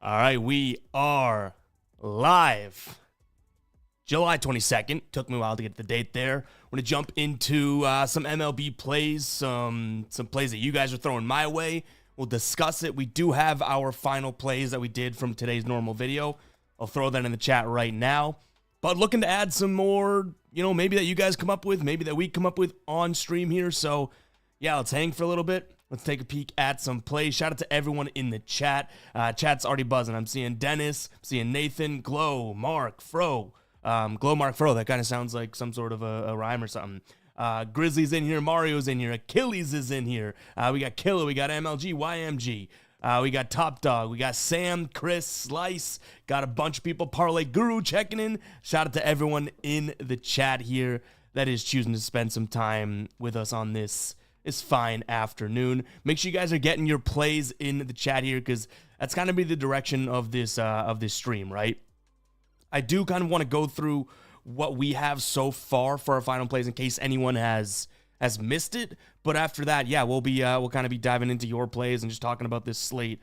All right, we are live. July 22nd. Took me a while to get the date there. We're going to jump into some MLB plays, some plays that you guys are throwing my way. We'll discuss it. We do have our final plays that we did from today's normal video. I'll throw that in the chat right now. But looking to add some more, maybe that you guys come up with, maybe that we come up with on stream here. So, yeah, let's hang for a little bit. Let's take a peek at some plays. Shout out to everyone in the chat. Chat's already buzzing. I'm seeing Dennis, I'm seeing Nathan, Glow, Mark, Fro. Glow, Mark, Fro. That kind of sounds like some sort of a rhyme or something. Grizzly's in here. Mario's in here. Achilles is in here. We got Killer. We got MLG, YMG. We got Top Dog. We got Sam, Chris, Slice. Got a bunch of people. Parlay Guru checking in. Shout out to everyone in the chat here that is choosing to spend some time with us on this fine afternoon. Make sure you guys are getting your plays in the chat here because that's kind of be the direction of this stream, right? I do kind of want to go through what we have so far for our final plays in case anyone has missed it. But after that, yeah, we'll kind of be diving into your plays and just talking about this slate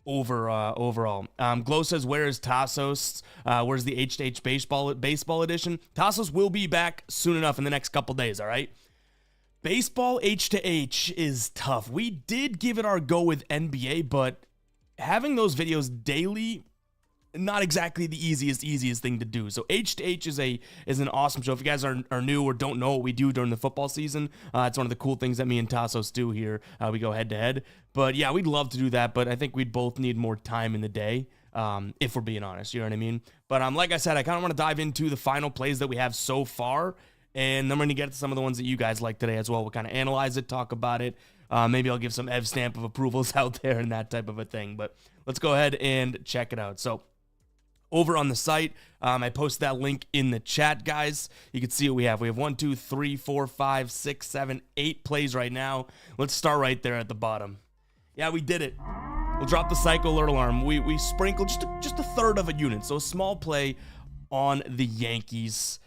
overall. Glow says, where is Tassos? Where's the H2H baseball edition? Tassos will be back soon enough in the next couple days, all right? Baseball H2H is tough. We did give it our go with NBA, but having those videos daily, not exactly the easiest thing to do. So H2H is an awesome show. If you guys are new or don't know what we do during the football season, it's one of the cool things that me and Tassos do here. We go head to head. But yeah, we'd love to do that, but I think we'd both need more time in the day, if we're being honest, you know what I mean? But like I said, I kind of want to dive into the final plays that we have so far, and I'm going to get to some of the ones that you guys like today as well. We'll kind of analyze it, talk about it. Maybe I'll give some Ev stamp of approvals out there and that type of a thing. But let's go ahead and check it out. So over on the site, I posted that link in the chat, guys. You can see what we have. We have 1, 2, 3, 4, 5, 6, 7, 8 plays right now. Let's start right there at the bottom. Yeah, we did it. We'll drop the psycho alert alarm. We sprinkled just a third of a unit. So a small play on the Yankees.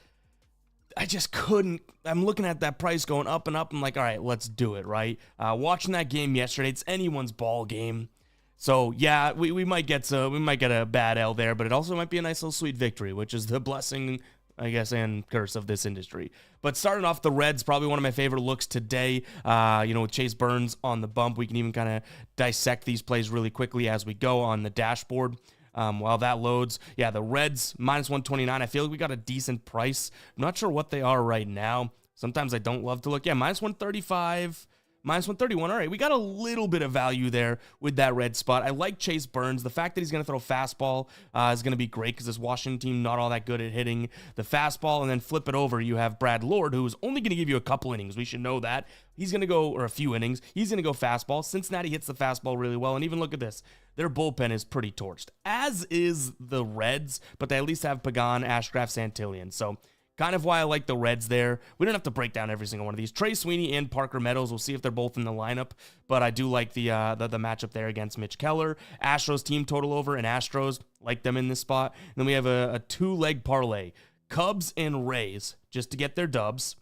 I just couldn't. I'm looking at that price going up and up. I'm like, all right, let's do it, right? Watching that game yesterday, it's anyone's ball game. So yeah, we might get a bad L there, but it also might be a nice little sweet victory, which is the blessing, I guess, and curse of this industry. But starting off the Reds, probably one of my favorite looks today. With Chase Burns on the bump, we can even kind of dissect these plays really quickly as we go on the dashboard. While that loads, yeah, the Reds, minus 129. I feel like we got a decent price. I'm not sure what they are right now. Sometimes I don't love to look. Yeah, minus 135, minus 131. All right, we got a little bit of value there with that red spot. I like Chase Burns. The fact that he's going to throw fastball is going to be great because this Washington team not all that good at hitting the fastball. And then flip it over, you have Brad Lord, who's only going to give you a couple innings. We should know that. He's going to go, or a few innings. He's going to go fastball. Cincinnati hits the fastball really well. And even look at this. Their bullpen is pretty torched, as is the Reds, but they at least have Pagan, Ashcraft, Santillan. So kind of why I like the Reds there. We don't have to break down every single one of these. Trey Sweeney and Parker Meadows, we'll see if they're both in the lineup, but I do like the matchup there against Mitch Keller. Astros team total over, and Astros like them in this spot. And then we have a two-leg parlay, Cubs and Rays, just to get their dubs.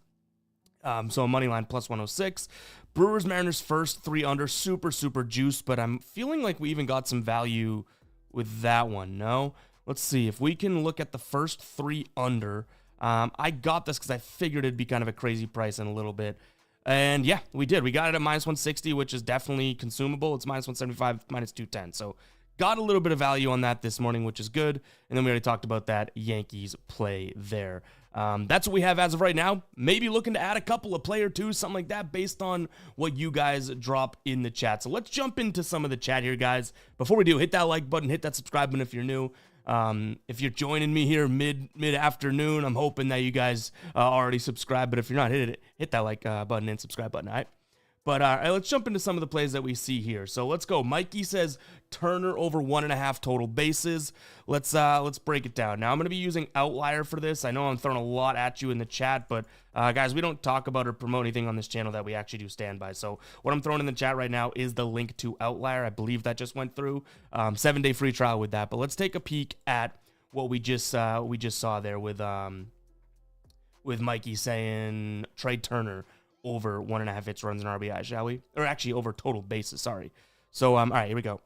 So a money line plus 106. Brewers, Mariners first, 3 under, super juiced, but I'm feeling like we even got some value with that one, no? Let's see, if we can look at the first 3 under, I got this because I figured it'd be kind of a crazy price in a little bit, and yeah, we did. We got it at minus 160, which is definitely consumable. It's minus 175, minus 210, so got a little bit of value on that this morning, which is good, and then we already talked about that Yankees play there. That's what we have as of right now. Maybe looking to add a couple of player two, something like that, based on what you guys drop in the chat. So let's jump into some of the chat here, guys. Before we do, hit that like button, hit that subscribe button if you're new. If you're joining me here mid-afternoon, I'm hoping that you guys already subscribed. But if you're not, hit that like button and subscribe button, all right? But let's jump into some of the plays that we see here. So let's go. Mikey says Turner over 1.5 total bases. Let's break it down. Now I'm going to be using Outlier for this. I know I'm throwing a lot at you in the chat, but guys, we don't talk about or promote anything on this channel that we actually do stand by. So what I'm throwing in the chat right now is the link to Outlier. I believe that just went through 7-day free trial with that. But let's take a peek at what we just saw there with Mikey saying Trey Turner over 1.5 hits, runs, and RBI, shall we? Or actually over total bases, sorry. So, all right, here we go.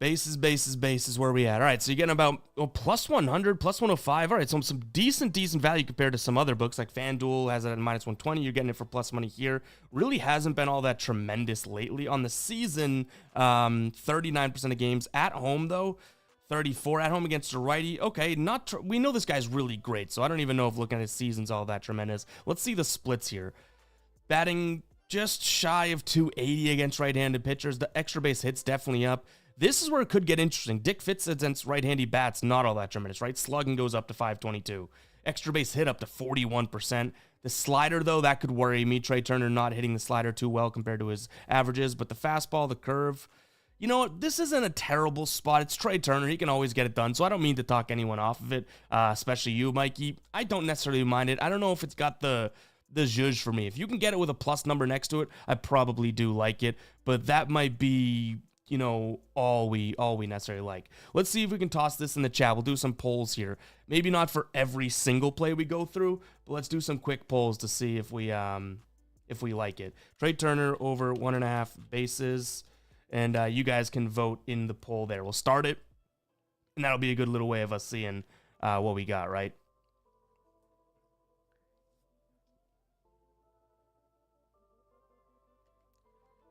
Bases where we at. All right, so you're getting about plus 100, plus 105. All right, so some decent value compared to some other books like FanDuel has it at minus 120. You're getting it for plus money here. Really hasn't been all that tremendous lately. On the season, 39% of games at home, though. 34 at home against a righty. Okay, we know this guy's really great, so I don't even know if looking at his season's all that tremendous. Let's see the splits here. Batting just shy of 280 against right-handed pitchers. The extra base hits definitely up. This is where it could get interesting. Dick Fitz against right-handed bats, not all that tremendous, right? Slugging goes up to 522. Extra base hit up to 41%. The slider, though, that could worry me. Trey Turner not hitting the slider too well compared to his averages. But the fastball, the curve, you know what? This isn't a terrible spot. It's Trey Turner. He can always get it done. So I don't mean to talk anyone off of it, especially you, Mikey. I don't necessarily mind it. I don't know if it's got the zhuzh for me. If you can get it with a plus number next to it, I probably do like it. But that might be, you know, all we necessarily like. Let's see if we can toss this in the chat. We'll do some polls here. Maybe not for every single play we go through, but let's do some quick polls to see if we like it. Trey Turner over 1.5 bases, and you guys can vote in the poll there. We'll start it, and that'll be a good little way of us seeing what we got, right?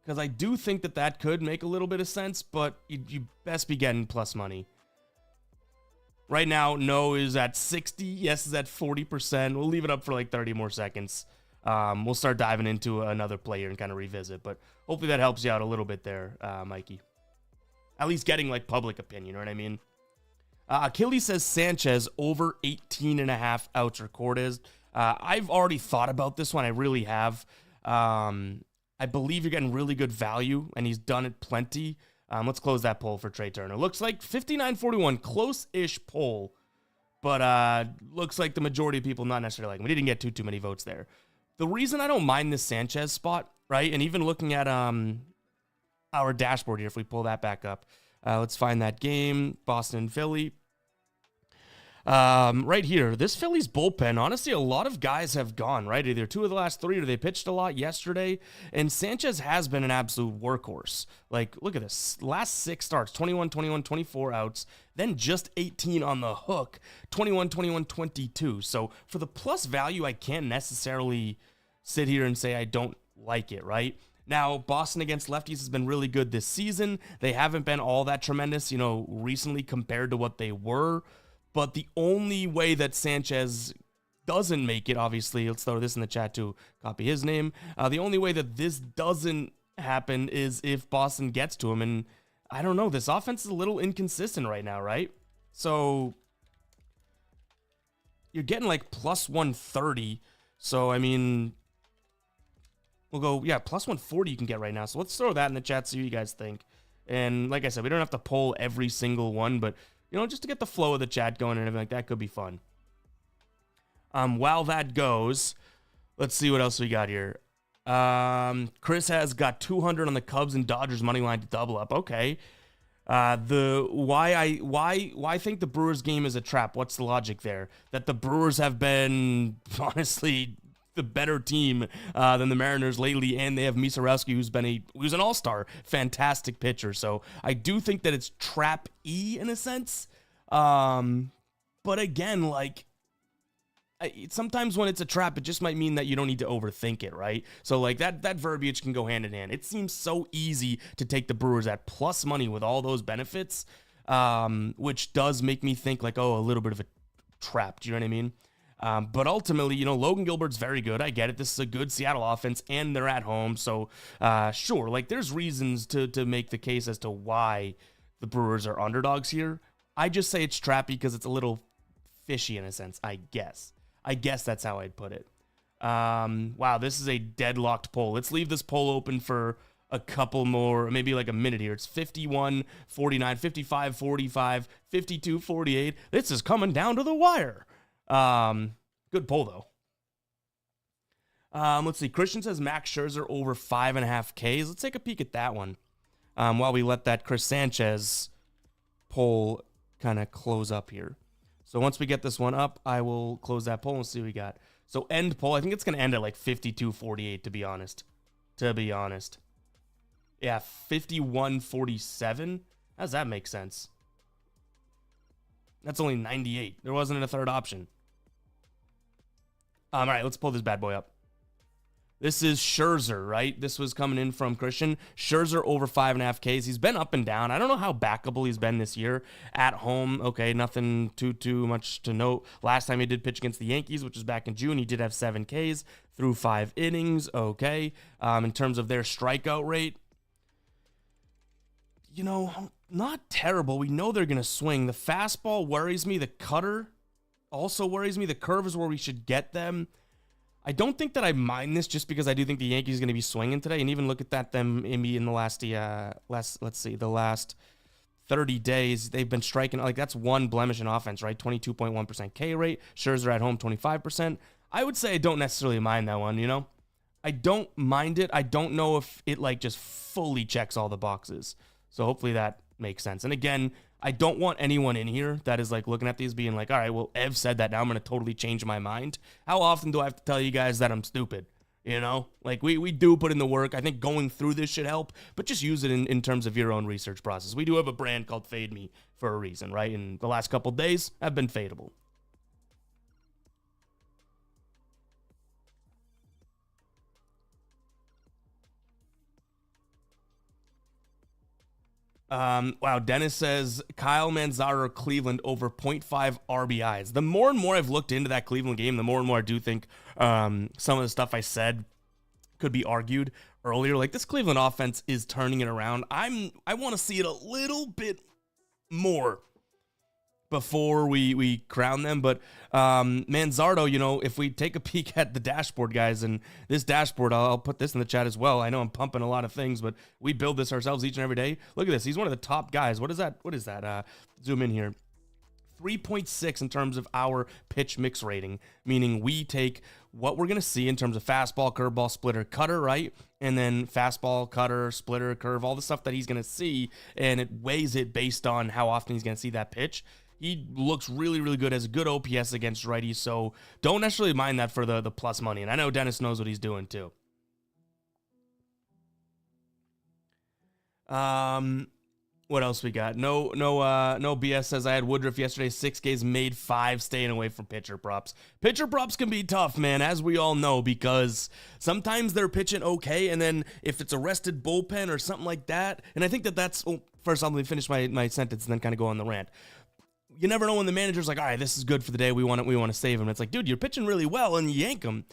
Because I do think that could make a little bit of sense, but you best be getting plus money. Right now, no is at 60, yes is at 40%. We'll leave it up for like 30 more seconds. We'll start diving into another player and kind of revisit, but hopefully that helps you out a little bit there, Mikey. At least getting like public opinion, you know what I mean? Achilles says Sanchez over 18.5 outs recorded. I've already thought about this one. I really have. I believe you're getting really good value, and he's done it plenty. Let's close that poll for Trey Turner. Looks like 59-41, close-ish poll, but looks like the majority of people not necessarily like him. We didn't get too many votes there. The reason I don't mind this Sanchez spot, right, and even looking at our dashboard here, if we pull that back up, let's find that game, Boston and Philly. Right here, this Phillies bullpen, honestly, a lot of guys have gone, right? Either 2 of the last 3 or they pitched a lot yesterday, and Sanchez has been an absolute workhorse. Like, look at this. Last 6 starts, 21, 21, 24 outs, then just 18 on the hook, 21, 21, 22. So for the plus value, I can't necessarily sit here and say I don't like it, right? Now, Boston against lefties has been really good this season. They haven't been all that tremendous, you know, recently compared to what they were. But the only way that Sanchez doesn't make it, obviously, let's throw this in the chat to copy his name. The only way that this doesn't happen is if Boston gets to him. And I don't know, this offense is a little inconsistent right now, right? So you're getting like plus 130. So, I mean, we'll go, yeah, plus 140 you can get right now. So let's throw that in the chat, see what you guys think. And like I said, we don't have to poll every single one, but you know, just to get the flow of the chat going and everything like that could be fun. While that goes, let's see what else we got here. Chris has got 200 on the Cubs and Dodgers money line to double up. Okay. Why I think the Brewers game is a trap. What's the logic there? That the Brewers have been honestly the better team than the Mariners lately, and they have Misarowski, who's an all-star, fantastic pitcher. So I do think that it's trap-y in a sense. But again, like, sometimes when it's a trap, it just might mean that you don't need to overthink it, right? So like that verbiage can go hand in hand. It seems so easy to take the Brewers at plus money with all those benefits, which does make me think like, oh, a little bit of a trap. Do you know what I mean? But ultimately, you know, Logan Gilbert's very good. I get it. This is a good Seattle offense, and they're at home. So, sure, like, there's reasons to make the case as to why the Brewers are underdogs here. I just say it's trappy because it's a little fishy in a sense, I guess. I guess that's how I'd put it. Wow, this is a deadlocked poll. Let's leave this poll open for a couple more, maybe like a minute here. It's 51, 49, 55, 45, 52, 48. This is coming down to the wire. Good poll though. Let's see. Christian says Max Scherzer over 5.5 Ks. Let's take a peek at that one. While we let that Chris Sanchez poll kind of close up here. So once we get this one up, I will close that poll and see what we got. So end poll. I think it's going to end at like 52-48, to be honest. Yeah, 51-47. How does that make sense? That's only 98. There wasn't a third option. All right, let's pull this bad boy up. This is Scherzer, right? This was coming in from Christian. Scherzer over 5.5 Ks. He's been up and down. I don't know how backable he's been this year. At home, okay, nothing too much to note. Last time he did pitch against the Yankees, which was back in June, he did have 7 Ks through 5 innings, okay. In terms of their strikeout rate, you know, not terrible. We know they're going to swing. The fastball worries me. The cutter also worries me. The curve is where we should get them. I don't think that I mind this just because I do think the Yankees are going to be swinging today. And even look at that, them in the the last 30 days, they've been striking. Like, that's one blemish in offense, right? 22.1% K rate. Scherzer at home, 25%. I would say I don't necessarily mind that one, you know? I don't mind it. I don't know if it, like, just fully checks all the boxes. So hopefully that makes sense. And again, I don't want anyone in here that is like looking at these being like, all right, well, Ev said that. Now I'm going to totally change my mind. How often do I have to tell you guys that I'm stupid? You know, like we do put in the work. I think going through this should help, but just use it in terms of your own research process. We do have a brand called Fade Me for a reason, right? And the last couple days have been fadeable. Wow, Dennis says Kyle Manzardo Cleveland over 0.5 RBIs. The more and more I've looked into that Cleveland game, the more and more I do think some of the stuff I said could be argued earlier. Like, this Cleveland offense is turning it around. I want to see it a little bit more before we crown them. But Manzardo, you know, if we take a peek at the dashboard, guys, and this dashboard, I'll put this in the chat as well. I know I'm pumping a lot of things, but we build this ourselves each and every day. Look at this. He's one of the top guys. What is that? Zoom in here. 3.6 in terms of our pitch mix rating, meaning we take what we're going to see in terms of fastball, curveball, splitter, cutter, right? And then fastball, cutter, splitter, curve, all the stuff that he's going to see, and it weighs it based on how often he's going to see that pitch. He looks really, really good, has a good OPS against righties, so don't necessarily mind that for the plus money. And I know Dennis knows what he's doing too. What else we got? No BS says I had Woodruff yesterday. 6 Ks, made 5, staying away from pitcher props. Pitcher props can be tough, man, as we all know, because sometimes they're pitching okay, and then if it's a rested bullpen or something like that, and I think that's, first let me finish my sentence and then kind of go on the rant. You never know when the manager's like, all right, this is good for the day. We want to save him. It's like, dude, you're pitching really well and you yank him.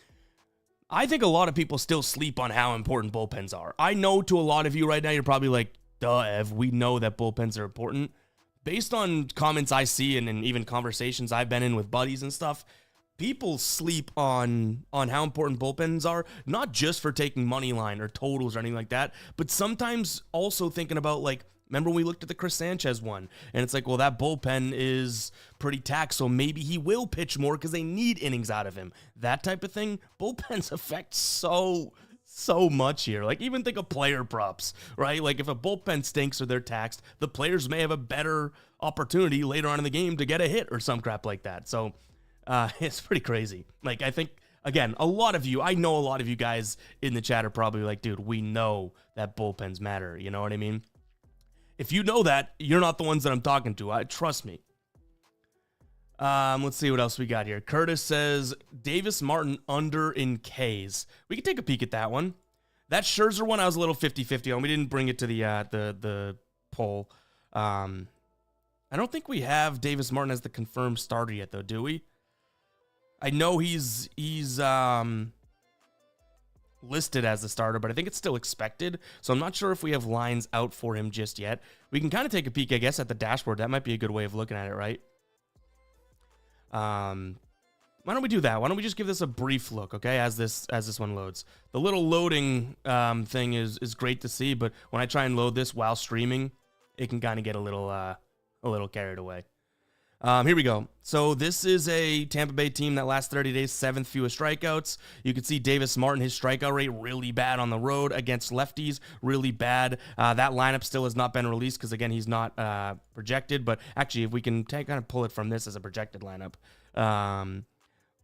I think a lot of people still sleep on how important bullpens are. I know to a lot of you right now, you're probably like, duh, Ev, we know that bullpens are important. Based on comments I see and even conversations I've been in with buddies and stuff, people sleep on how important bullpens are, not just for taking money line or totals or anything like that, but sometimes also thinking about, like, remember when we looked at the Chris Sanchez one, and it's like, well, that bullpen is pretty taxed, so maybe he will pitch more because they need innings out of him. That type of thing. Bullpens affect so much here. Like, even think of player props, right? Like, if a bullpen stinks or they're taxed, the players may have a better opportunity later on in the game to get a hit or some crap like that. So it's pretty crazy. Like, I think, again, I know a lot of you guys in the chat are probably like, dude, we know that bullpens matter. You know what I mean? If you know that, you're not the ones that I'm talking to. Trust me. Let's see what else we got here. Curtis says Davis Martin under in Ks. We can take a peek at that one. That Scherzer one, I was a little 50-50 on. We didn't bring it to the poll. I don't think we have Davis Martin as the confirmed starter yet, though, do we? I know he's listed as the starter, but I think it's still expected. So I'm not sure if we have lines out for him just yet. We can kind of take a peek, I guess, at the dashboard. That might be a good way of looking at it, right? Why don't we do that? Why don't we just give this a brief look, okay, as this one loads. The little loading thing is great to see, but when I try and load this while streaming, it can kind of get a little carried away. Here we go. So this is a Tampa Bay team that last 30 days, 7th fewest strikeouts. You can see Davis Martin, his strikeout rate really bad on the road against lefties, really bad. That lineup still has not been released because, again, he's not projected. But actually, if we can kind of pull it from this as a projected lineup.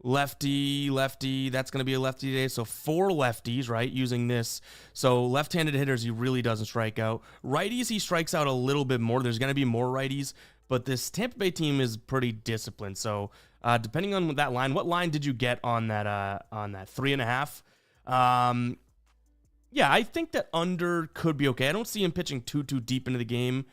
Lefty, lefty. That's going to be a lefty today. So 4 lefties, right, using this. So left-handed hitters, he really doesn't strike out. Righties, he strikes out a little bit more. There's going to be more righties. But this Tampa Bay team is pretty disciplined. So depending on that line, what line did you get on that 3.5? Yeah, I think that under could be okay. I don't see him pitching too deep into the game.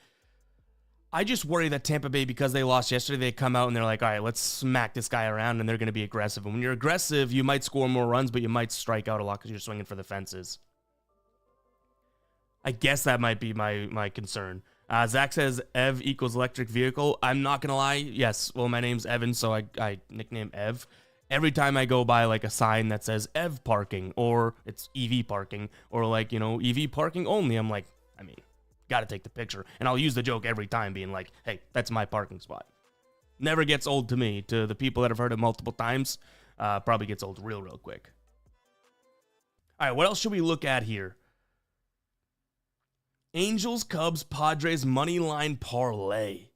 I just worry that Tampa Bay, because they lost yesterday, they come out and they're like, all right, let's smack this guy around, and they're going to be aggressive. And when you're aggressive, you might score more runs, but you might strike out a lot because you're swinging for the fences. I guess that might be my concern. Zach says Ev equals electric vehicle. I'm not going to lie. Yes, well, my name's Evan, so I nickname Ev. Every time I go by like a sign that says Ev parking, or it's EV parking, or like, EV parking only, I'm like, I mean, got to take the picture. And I'll use the joke every time being like, hey, that's my parking spot. Never gets old to me. To the people that have heard it multiple times, probably gets old real quick. All right, what else should we look at here? Angels, Cubs, Padres, money line parlay.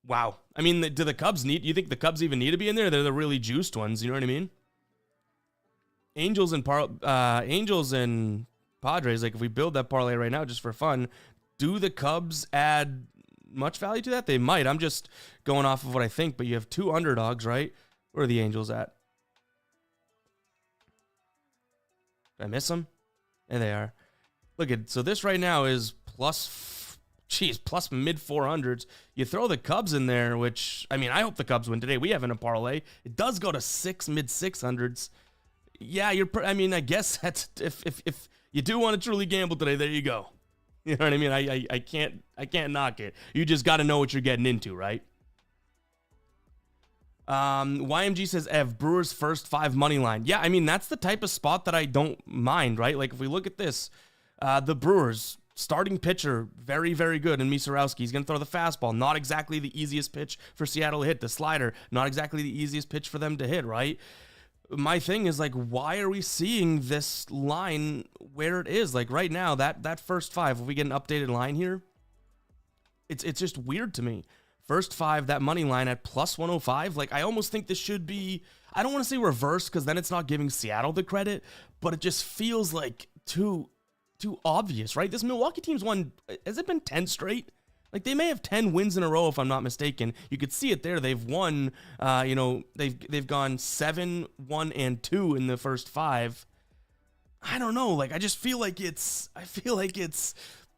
Wow. I mean, do the Cubs need, you think the Cubs even need to be in there? They're the really juiced ones, you know what I mean? Angels and Padres, like if we build that parlay right now just for fun, do the Cubs add much value to that? They might. I'm just going off of what I think, but you have 2 underdogs, right? Where are the Angels at? Did I miss them? There they are. Look at, so this right now is plus mid 400s. You throw the Cubs in there, which, I mean, I hope the Cubs win today. We have in a parlay. It does go to mid 600s. Yeah, I guess that's, if you do want to truly gamble today, there you go. You know what I mean? I can't knock it. You just got to know what you're getting into, right? YMG says Ev, Brewers first 5 money line. Yeah, I mean, that's the type of spot that I don't mind, right? Like if we look at this, the Brewers starting pitcher, very good in Misarowski. He's going to throw the fastball. Not exactly the easiest pitch for Seattle to hit. The slider, not exactly the easiest pitch for them to hit, right? My thing is, like, why are we seeing this line where it is? Like, right now, that first 5, if we get an updated line here, it's just weird to me. First 5, that money line at plus 105, like, I almost think this should be, I don't want to say reverse, because then it's not giving Seattle the credit, but it just feels like too obvious, right? This Milwaukee team's won, has it been 10 straight? Like, they may have 10 wins in a row, if I'm not mistaken. You could see it there. They've won, they've gone 7, 1, and 2 in the first 5. I don't know. Like, I feel like it's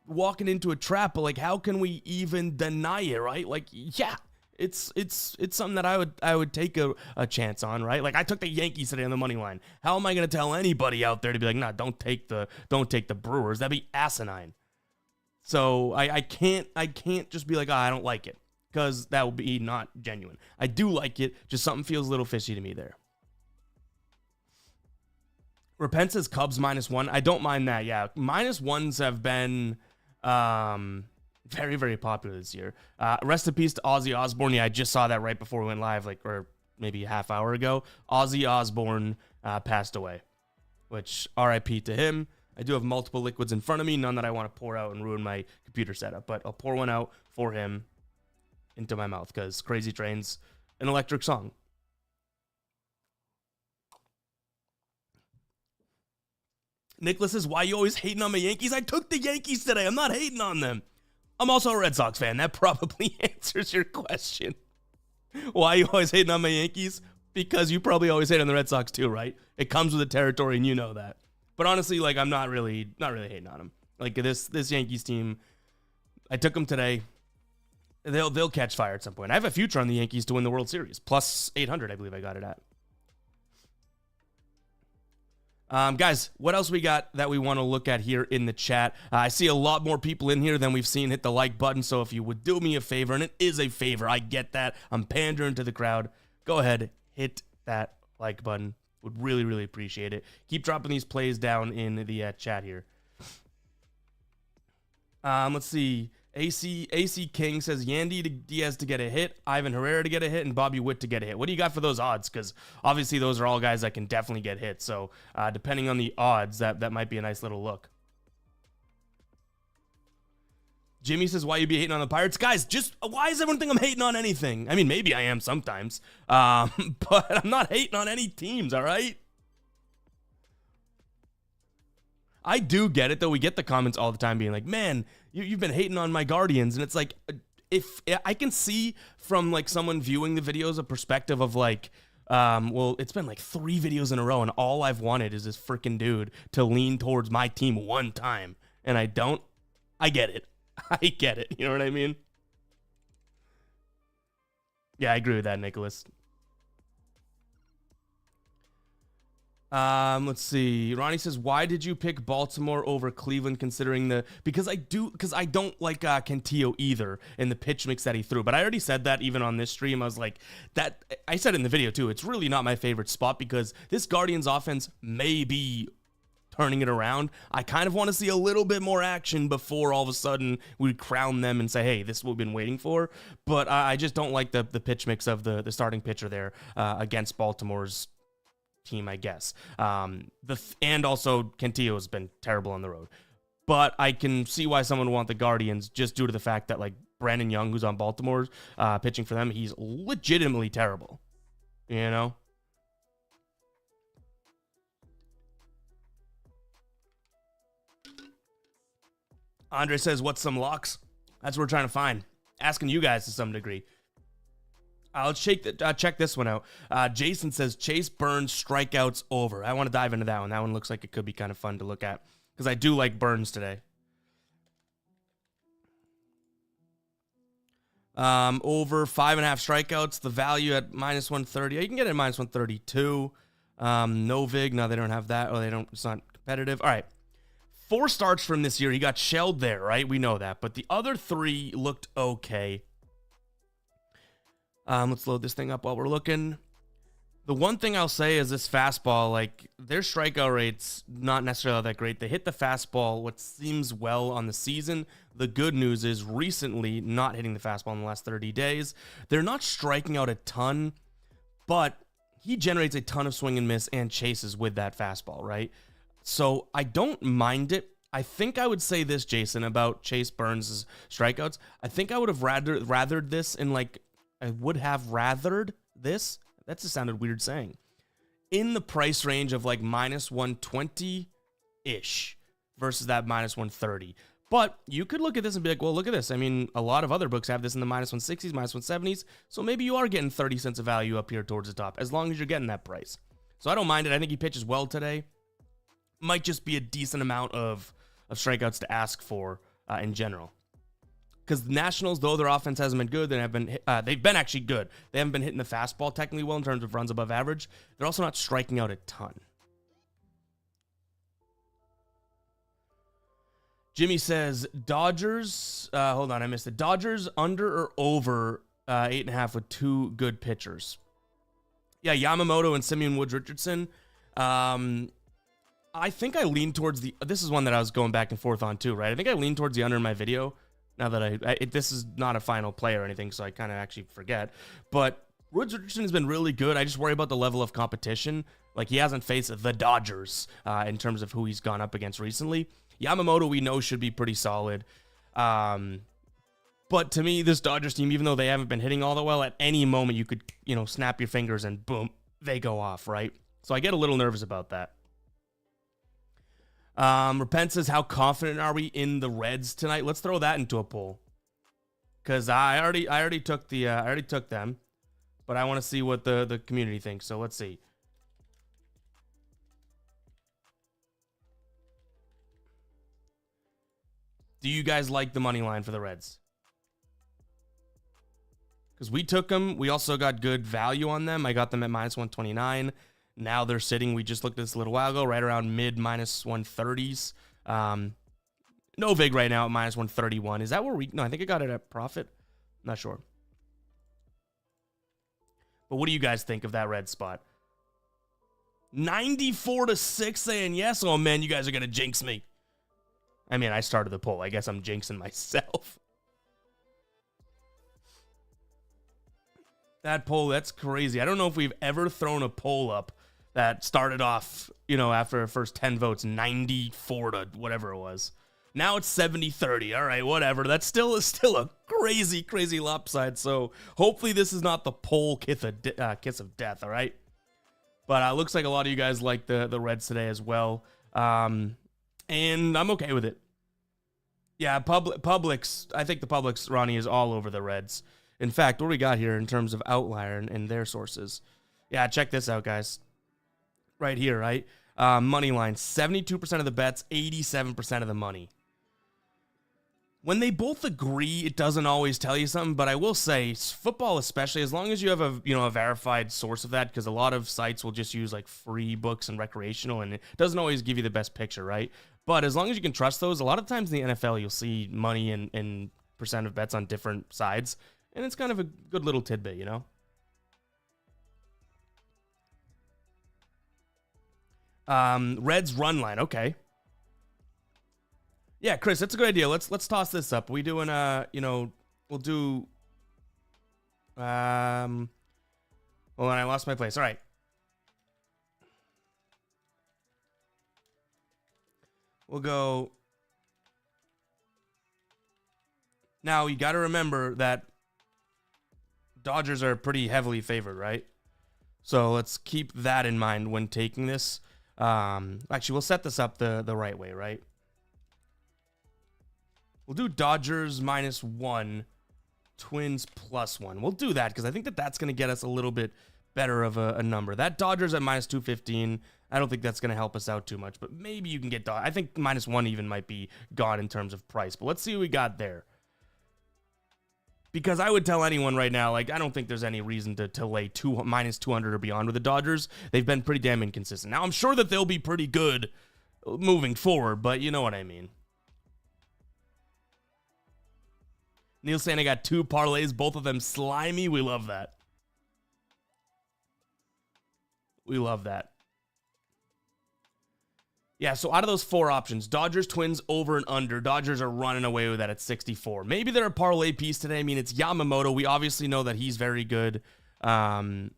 walking into a trap, but, like, how can we even deny it, right? Like, yeah, it's something that I would take a chance on, right? Like, I took the Yankees today on the money line. How am I going to tell anybody out there to be like, nah, don't take the Brewers? That'd be asinine. So I can't just be like, I don't like it, because that would be not genuine. I do like it, just something feels a little fishy to me there. Repent says Cubs -1. I don't mind that. Yeah, -1s have been very popular this year. Rest in peace to Ozzy Osbourne. Yeah, I just saw that right before we went live, or maybe a half hour ago. Ozzy Osbourne passed away, which RIP to him. I do have multiple liquids in front of me, none that I want to pour out and ruin my computer setup, but I'll pour one out for him into my mouth, because Crazy Train's an electric song. Nicholas says, why you always hating on my Yankees? I took the Yankees today. I'm not hating on them. I'm also a Red Sox fan. That probably answers your question. Why you always hating on my Yankees? Because you probably always hate on the Red Sox too, right? It comes with the territory, and you know that. But honestly, like, I'm not really hating on them. Like, this Yankees team, I took them today. They'll catch fire at some point. I have a future on the Yankees to win the World Series. Plus 800, I believe I got it at. Guys, what else we got that we want to look at here in the chat? I see a lot more people in here than we've seen hit the like button, so if you would do me a favor, and it is a favor, I get that. I'm pandering to the crowd. Go ahead, hit that like button. Would really appreciate it. Keep dropping these plays down in the chat here. Let's see. AC King says Yandy Diaz to get a hit, Ivan Herrera to get a hit, and Bobby Witt to get a hit. What do you got for those odds? Because obviously those are all guys that can definitely get hit. So depending on the odds, that might be a nice little look. Jimmy says, why you be hating on the Pirates? Guys, just why does everyone think I'm hating on anything? I mean, maybe I am sometimes, but I'm not hating on any teams, all right? I do get it, though. We get the comments all the time being like, man, you've been hating on my Guardians. And it's like, if I can see from like someone viewing the videos a perspective of like, well, it's been like 3 videos in a row and all I've wanted is this freaking dude to lean towards my team one time. And I don't. I get it. I get it. You know what I mean? Yeah, I agree with that, Nicholas. Let's see. Ronnie says, why did you pick Baltimore over Cleveland considering because I don't like Cantillo either in the pitch mix that he threw. But I already said that even on this stream. I was like, I said it in the video too. It's really not my favorite spot because this Guardians offense may be turning it around. I kind of want to see a little bit more action before all of a sudden we crown them and say, hey, this is what we've been waiting for. But I just don't like the pitch mix of the starting pitcher there against Baltimore's team, I guess. And also Cantillo has been terrible on the road. But I can see why someone would want the Guardians just due to the fact that like Brandon Young, who's on Baltimore, pitching for them, he's legitimately terrible. You know? Andre says, what's some locks? That's what we're trying to find. Asking you guys to some degree. Let's check this one out. Jason says, Chase Burns strikeouts over. I want to dive into that one. That one looks like it could be kind of fun to look at because I do like Burns today. Over 5.5 strikeouts. The value at -130. You can get it at -132. No vig. No, they don't have that. Oh, they don't. It's not competitive. All right. 4 starts from this year. He got shelled there, right? We know that. But the other 3 looked okay. Let's load this thing up while we're looking. The one thing I'll say is this fastball, like, their strikeout rate's not necessarily that great. They hit the fastball what seems well on the season. The good news is recently not hitting the fastball in the last 30 days. They're not striking out a ton, but he generates a ton of swing and miss and chases with that fastball, right? So I don't mind it. I think I would say this, Jason, about Chase Burns' strikeouts. I think I would have rathered this in like, I would have rathered this. That just sounded weird saying. In the price range of like -120-ish versus that -130. But you could look at this and be like, well, look at this. I mean, a lot of other books have this in the -160s, -170s. So maybe you are getting 30 cents of value up here towards the top, as long as you're getting that price. So I don't mind it. I think he pitches well today. Might just be a decent amount of strikeouts to ask for in general. Because the Nationals, though their offense hasn't been good, they've been actually good. They haven't been hitting the fastball technically well in terms of runs above average. They're also not striking out a ton. Jimmy says, Dodgers, hold on, I missed it. Dodgers under or over 8.5 with 2 good pitchers. Yeah, Yamamoto and Simeon Woods-Richardson. I think I lean towards this is one that I was going back and forth on too, right? I think I lean towards the under in my video. Now that this is not a final play or anything, so I kind of actually forget. But Woods Richardson has been really good. I just worry about the level of competition. Like, he hasn't faced the Dodgers in terms of who he's gone up against recently. Yamamoto, we know, should be pretty solid. But to me, this Dodgers team, even though they haven't been hitting all that well, at any moment you could, snap your fingers and boom, they go off, right? So I get a little nervous about that. Repent says, how confident are we in the Reds tonight? Let's throw that into a poll. Because I already took them, but I want to see what the community thinks. So let's see. Do you guys like the money line for the Reds? Because we took them. We also got good value on them. I got them at -129. Now they're sitting, we just looked at this a little while ago, right around mid -130s. No vig right now at -131. Is that where no, I think I got it at profit. Not sure. But what do you guys think of that red spot? 94-6 saying yes. Oh man, you guys are going to jinx me. I mean, I started the poll. I guess I'm jinxing myself. That poll, that's crazy. I don't know if we've ever thrown a poll up that started off, after the first 10 votes, 94 to whatever it was. Now it's 70-30. All right, whatever. That's still a crazy, crazy lopside. So hopefully this is not the pole kiss of death, all right? But looks like a lot of you guys like the Reds today as well. And I'm okay with it. Yeah, Publix, I think the Publix, Ronnie, is all over the Reds. In fact, what do we got here in terms of outlier and their sources? Yeah, check this out, guys. Right here, right? Money line, 72% of the bets, 87% of the money. When they both agree, it doesn't always tell you something, but I will say, football especially, as long as you have a verified source of that, because a lot of sites will just use like free books and recreational, and it doesn't always give you the best picture, right? But as long as you can trust those, a lot of times in the NFL, you'll see money and percent of bets on different sides, and it's kind of a good little tidbit, you know? Reds run line, okay. Yeah, Chris, that's a good idea. Let's toss this up. We doing we'll do hold on, I lost my place. All right. We'll go. Now, you got to remember that Dodgers are pretty heavily favored, right? So let's keep that in mind when taking this. Actually, we'll set this up the right way, right? We'll do Dodgers -1, Twins +1. We'll do that because I think that's going to get us a little bit better of a number. That Dodgers at -215, I don't think that's going to help us out too much, but maybe you can get I think -1 even might be gone in terms of price, but let's see what we got there. Because I would tell anyone right now, like, I don't think there's any reason to lay -200 or beyond with the Dodgers. They've been pretty damn inconsistent. Now, I'm sure that they'll be pretty good moving forward, but you know what I mean. Neil saying I got 2 parlays, both of them slimy. We love that. We love that. Yeah, so out of those 4 options, Dodgers, Twins, over and under. Dodgers are running away with that at 64. Maybe they're a parlay piece today. I mean, it's Yamamoto. We obviously know that he's very good. And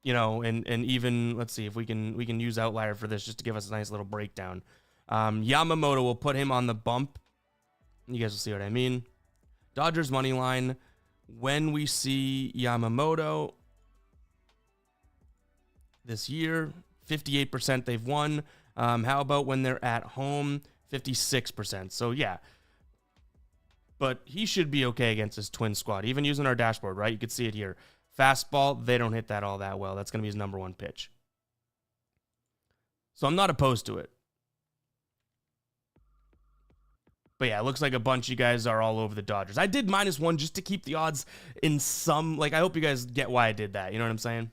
even, let's see if we can use Outlier for this just to give us a nice little breakdown. Yamamoto, will put him on the bump. You guys will see what I mean. Dodgers money line. When we see Yamamoto this year, 58% they've won. How about when they're at home? 56%. So, yeah. But he should be okay against his Twin squad. Even using our dashboard, right? You can see it here. Fastball, they don't hit that all that well. That's going to be his number 1 pitch. So, I'm not opposed to it. But, yeah, it looks like a bunch of you guys are all over the Dodgers. I did -1 just to keep the odds in some... Like, I hope you guys get why I did that. You know what I'm saying?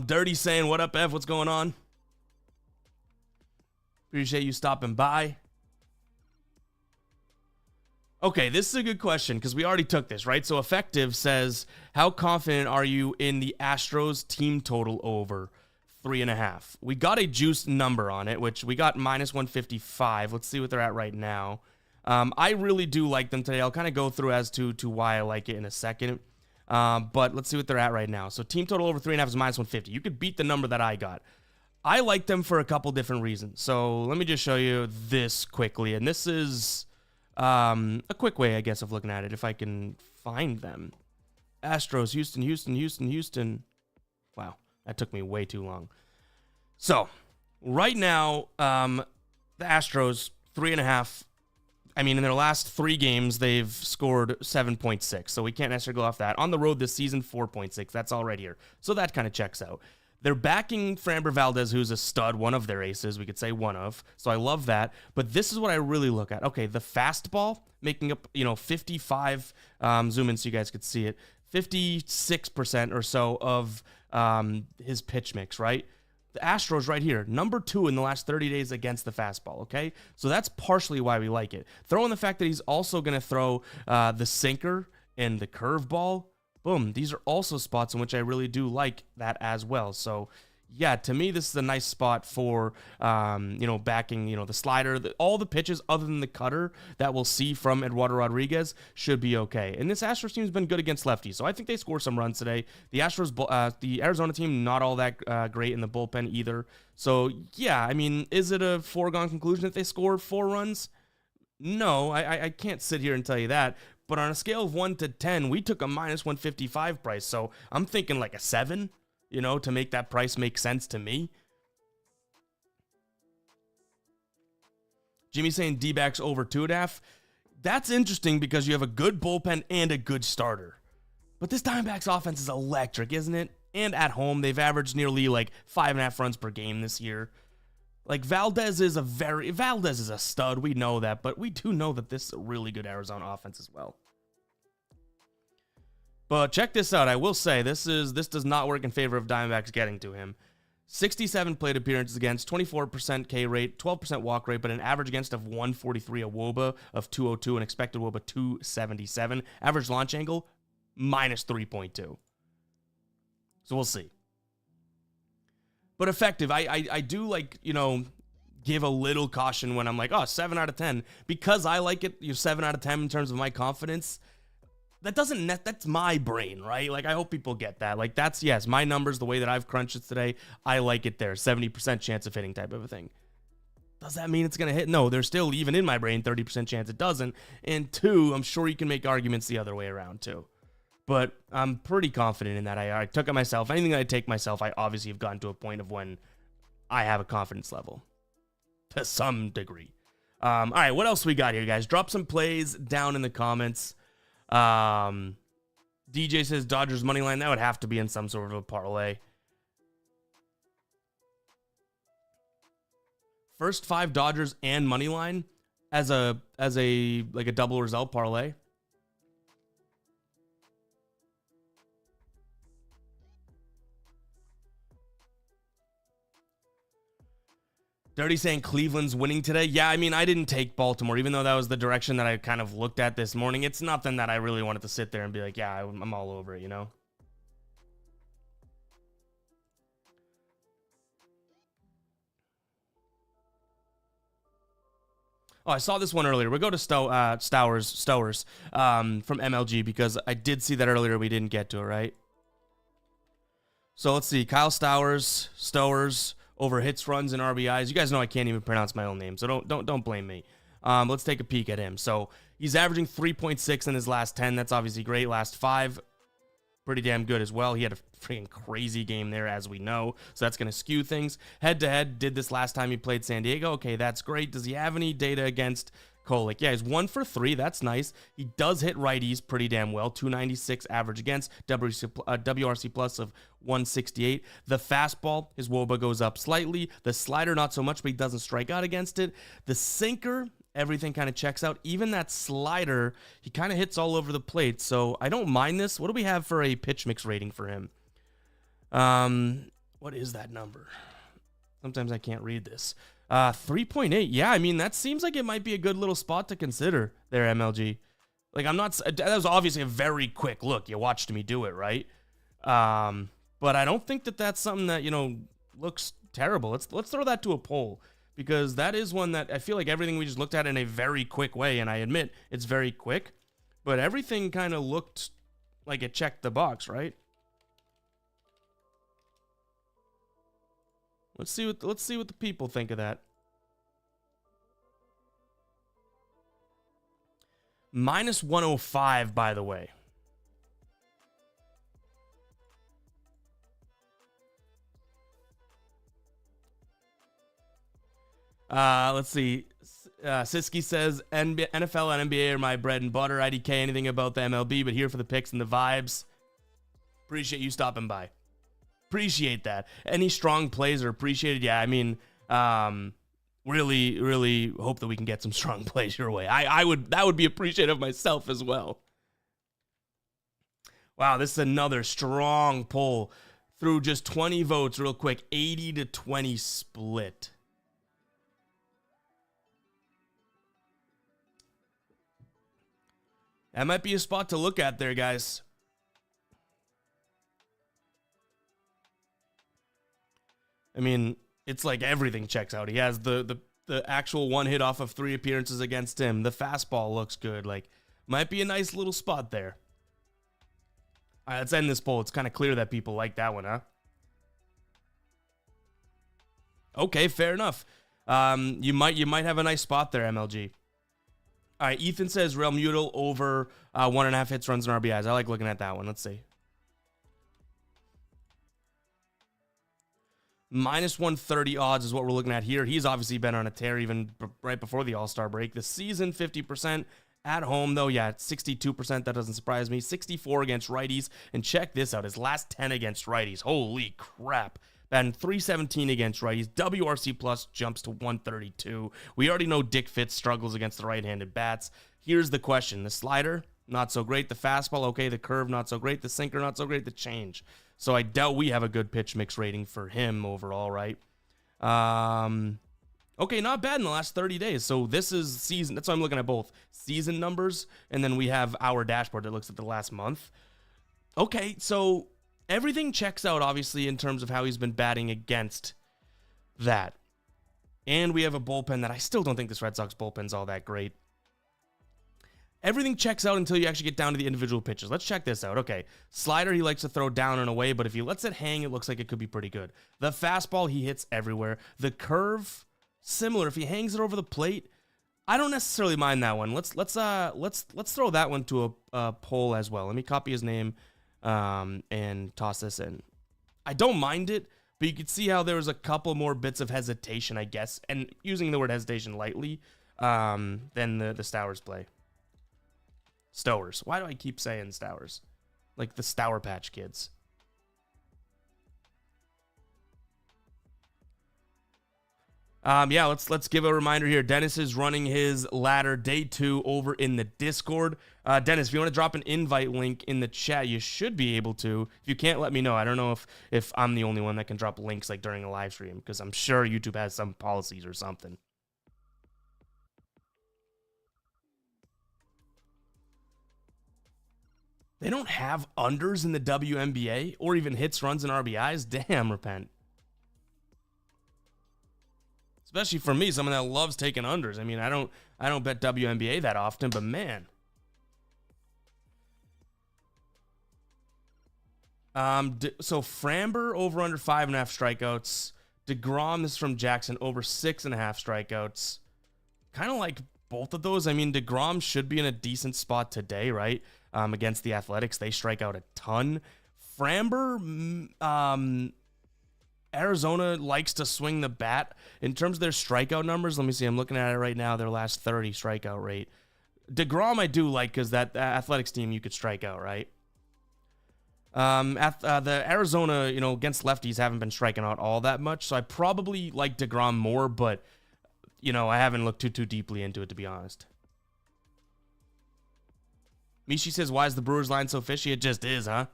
Dirty saying, what up, Ev? What's going on? Appreciate you stopping by. Okay, this is a good question because we already took this, right? So Effective says, how confident are you in the Astros team total over 3.5? We got a juiced number on it, which we got -155. Let's see what they're at right now. I really do like them today. I'll kind of go through as to why I like it in a second. But let's see what they're at right now. So team total over 3.5 is -150. You could beat the number that I got. I like them for a couple different reasons. So let me just show you this quickly. And this is a quick way, I guess, of looking at it if I can find them. Astros, Houston, Houston, Houston, Houston. Wow, that took me way too long. So right now, the Astros, 3.5. I mean, in their last 3 games, they've scored 7.6, so we can't necessarily go off that. On the road this season, 4.6. That's all right here. So that kind of checks out. They're backing Framber Valdez, who's a stud, one of their aces, we could say one of. So I love that. But this is what I really look at. Okay, the fastball making up, 55, zoom in so you guys could see it, 56% or so of his pitch mix, right? The Astros right here, number 2 in the last 30 days against the fastball, okay? So that's partially why we like it. Throw in the fact that he's also going to throw the sinker and the curveball. Boom. These are also spots in which I really do like that as well. So, yeah, to me, this is a nice spot for, backing, the slider. All the pitches other than the cutter that we'll see from Eduardo Rodriguez should be okay. And this Astros team's been good against lefties, so I think they score some runs today. The Arizona team, not all that great in the bullpen either. So, yeah, I mean, is it a foregone conclusion that they score 4 runs? No, I can't sit here and tell you that. But on a scale of 1 to 10, we took a minus 155 price, so I'm thinking like a 7. To make that price make sense to me. Jimmy saying D-backs over 2.5. That's interesting because you have a good bullpen and a good starter. But this Diamondbacks offense is electric, isn't it? And at home, they've averaged nearly like 5.5 runs per game this year. Like Valdez is a stud. We know that, but we do know that this is a really good Arizona offense as well. But check this out. I will say this does not work in favor of Diamondbacks getting to him. 67 plate appearances against, 24% K rate, 12% walk rate, but an average against of 143, a WOBA of 202, an expected WOBA 277. Average launch angle, minus 3.2. So we'll see. But effective. I do give a little caution when I'm like, 7 out of 10. Because I like it, 7 out of 10 in terms of my confidence. That's my brain, right? Like, I hope people get that. Like, that's, yes, my numbers, the way that I've crunched it today, I like it there. 70% chance of hitting type of a thing. Does that mean it's going to hit? No, there's still, even in my brain, 30% chance it doesn't. And 2, I'm sure you can make arguments the other way around, too. But I'm pretty confident in that. I took it myself. Anything that I take myself, I obviously have gotten to a point of when I have a confidence level. To some degree. All right, what else we got here, guys? Drop some plays down in the comments. DJ says Dodgers money line. That would have to be in some sort of a parlay. First 5 Dodgers and money line as a double result parlay. Dirty saying Cleveland's winning today. Yeah, I mean, I didn't take Baltimore, even though that was the direction that I kind of looked at this morning. It's nothing that I really wanted to sit there and be like, yeah, I'm all over it, Oh, I saw this one earlier. We'll go to Stowers from MLG because I did see that earlier. We didn't get to it, right? So let's see. Kyle Stowers over hits, runs, and RBIs. You guys know I can't even pronounce my own name, so don't blame me. Let's take a peek at him. So he's averaging 3.6 in his last 10. That's obviously great. Last 5, pretty damn good as well. He had a freaking crazy game there, as we know, so that's going to skew things. Head-to-head, did this last time he played San Diego. Okay, that's great. Does he have any data against Kolick? Yeah, he's 1 for 3. That's nice. He does hit righties pretty damn well. 296 average against, WRC plus of 168. The fastball, his WOBA goes up slightly. The slider, not so much, but he doesn't strike out against it. The sinker, everything kind of checks out. Even that slider, he kind of hits all over the plate, so I don't mind this. What do we have for a pitch mix rating for him? What is that number? Sometimes I can't read this. 3.8. Yeah, I mean, that seems like it might be a good little spot to consider there, MLG. Like, that was obviously a very quick look. You watched me do it, right? But I don't think that that's something that, looks terrible. Let's throw that to a poll, because that is one that I feel like everything we just looked at in a very quick way, and I admit it's very quick, but everything kind of looked like it checked the box, right? Let's see what the people think of that. Minus 105, by the way. Let's see. Siski says NFL and NBA are my bread and butter. IDK anything about the MLB, but here for the picks and the vibes. Appreciate you stopping by. Appreciate that. Any strong plays are appreciated. Yeah, I mean, really, really hope that we can get some strong plays your way. That would be appreciative myself as well. Wow, this is another strong poll through just 20 votes real quick. 80 to 20 split. That might be a spot to look at there, guys. I mean, it's like everything checks out. He has the actual one hit off of 3 appearances against him. The fastball looks good. Like, might be a nice little spot there. All right, let's end this poll. It's kind of clear that people like that one, huh? Okay, fair enough. You might have a nice spot there, MLG. All right, Ethan says Real Mutal over 1.5 hits, runs, and RBIs. I like looking at that one. Let's see. Minus 130 odds is what we're looking at here. He's obviously been on a tear even right before the All-Star break. The season, 50%. At home, though, yeah, 62%. That doesn't surprise me. 64 against righties. And check this out. His last 10 against righties. Holy crap. Batting 317 against righties. WRC plus jumps to 132. We already know Dick Fitz struggles against the right-handed bats. Here's the question. The slider, not so great. The fastball, okay. The curve, not so great. The sinker, not so great. The change. So I doubt we have a good pitch mix rating for him overall, right? Okay, not bad in the last 30 days. So this is season. That's why I'm looking at both season numbers, and then we have our dashboard that looks at the last month. Okay, so everything checks out, obviously, in terms of how he's been batting against that. And we have a bullpen that I still don't think this Red Sox bullpen's all that great. Everything checks out until you actually get down to the individual pitches. Let's check this out. Okay, slider he likes to throw down and away, but if he lets it hang, it looks like it could be pretty good. The fastball he hits everywhere. The curve, similar. If he hangs it over the plate, I don't necessarily mind that one. Let's throw that one to a poll as well. Let me copy his name and toss this in. I don't mind it, but you could see how there was a couple more bits of hesitation, I guess, and using the word hesitation lightly, than the Stowers play. Stowers. Why do I keep saying Stowers? Like the Stour Patch Kids. Yeah, let's give a reminder here. Dennis is running his ladder day 2 over in the Discord. Dennis, if you want to drop an invite link in the chat, you should be able to. If you can't, let me know. I don't know if I'm the only one that can drop links like during a live stream, because I'm sure YouTube has some policies or something. They don't have unders in the WNBA or even hits, runs, and RBIs. Damn, Repent. Especially for me, someone that loves taking unders. I mean, I don't bet WNBA that often, but man. So Framber over under 5.5 strikeouts. DeGrom, this is from Jackson, over 6.5 strikeouts. Kind of like both of those. I mean, DeGrom should be in a decent spot today, right? Against the Athletics, they strike out a ton. Framber, Arizona likes to swing the bat. In terms of their strikeout numbers, let me see. I'm looking at it right now. Their last 30 strikeout rate. DeGrom I do like because that Athletics team you could strike out, right? The Arizona, against lefties haven't been striking out all that much, so I probably like DeGrom more, but I haven't looked too deeply into it, to be honest. Mishi says, why is the Brewers line so fishy? It just is, huh?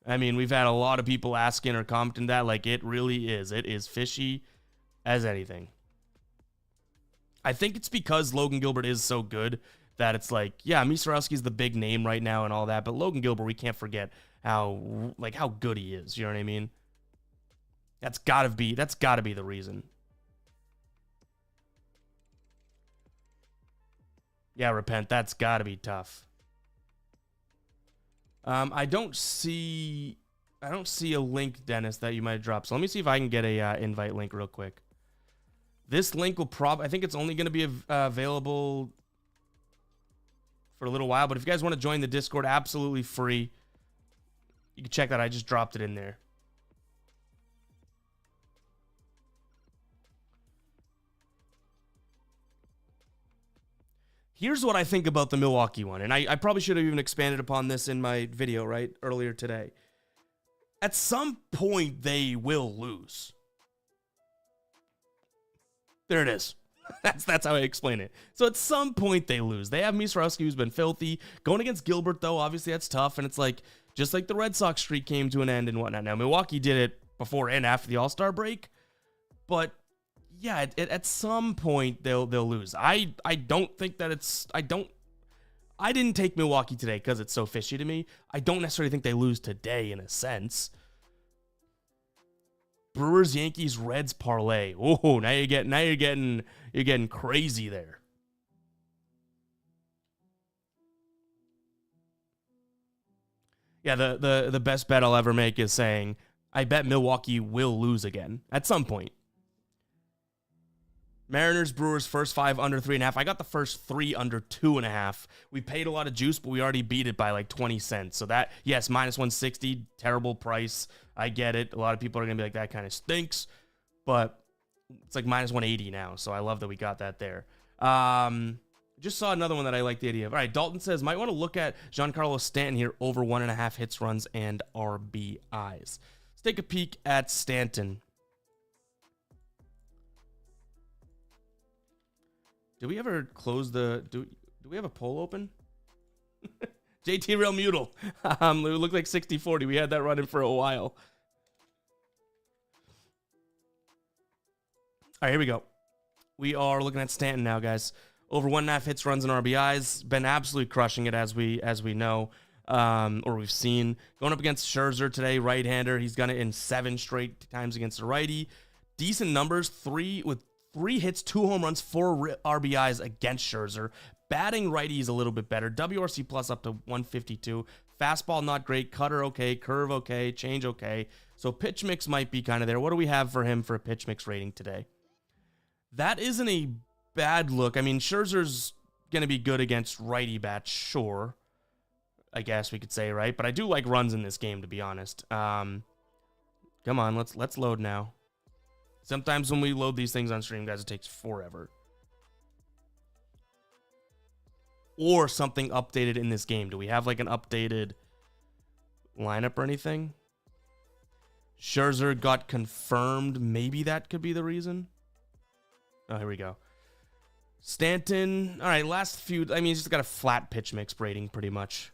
I mean, we've had a lot of people asking or commenting that. Like, it really is. It is fishy as anything. I think it's because Logan Gilbert is so good that it's like, yeah, Misarowski's the big name right now and all that, but Logan Gilbert, we can't forget how good he is. You know what I mean? That's gotta be the reason. Yeah, Repent. That's gotta be tough. I don't see a link, Dennis, that you might drop. So let me see if I can get a invite link real quick. This link will I think it's only going to be available for a little while, but if you guys want to join the Discord, absolutely free. You can check that. I just dropped it in there. Here's what I think about the Milwaukee one, and I probably should have even expanded upon this in my video, right, earlier today. At some point, they will lose. There it is. That's how I explain it. So at some point, they lose. They have Misarowski, who's been filthy. Going against Gilbert, though, obviously that's tough, and it's like, just like the Red Sox streak came to an end and whatnot. Now, Milwaukee did it before and after the All-Star break, but yeah, at some point they'll lose. I don't think that I didn't take Milwaukee today because it's so fishy to me. I don't necessarily think they lose today in a sense. Brewers, Yankees, Reds parlay. Oh, now you're getting crazy there. Yeah, the best bet I'll ever make is saying, I bet Milwaukee will lose again at some point. Mariners, Brewers, first 5 under 3.5. I got the first 3 under 2.5. We paid a lot of juice, but we already beat it by like 20 cents. So that, yes, minus 160, terrible price. I get it. A lot of people are going to be like, that kind of stinks. But it's like minus 180 now. So I love that we got that there. Just saw another one that I like the idea of. All right, Dalton says, might want to look at Giancarlo Stanton here over 1.5 hits, runs, and RBIs. Let's take a peek at Stanton. Did we ever close the... Do we have a poll open? JT Real Mutal. It looked like 60-40. We had that running for a while. All right, here we go. We are looking at Stanton now, guys. Over 1.5 hits, runs, and RBIs. Been absolutely crushing it as we know, or we've seen. Going up against Scherzer today, right-hander. He's done it in 7 straight times against a righty. Decent numbers, 3 hits, 2 home runs, 4 RBIs against Scherzer. Batting righty is a little bit better. WRC plus up to 152. Fastball not great. Cutter okay. Curve okay. Change okay. So pitch mix might be kind of there. What do we have for him for a pitch mix rating today? That isn't a bad look. I mean, Scherzer's going to be good against righty bats, sure. I guess we could say, right? But I do like runs in this game, to be honest. Come on, let's load now. Sometimes when we load these things on stream, guys, it takes forever. Or something updated in this game. Do we have like an updated lineup or anything? Scherzer got confirmed. Maybe that could be the reason. Oh, here we go. Stanton. All right, last few. I mean, he's just got a flat pitch mix rating pretty much.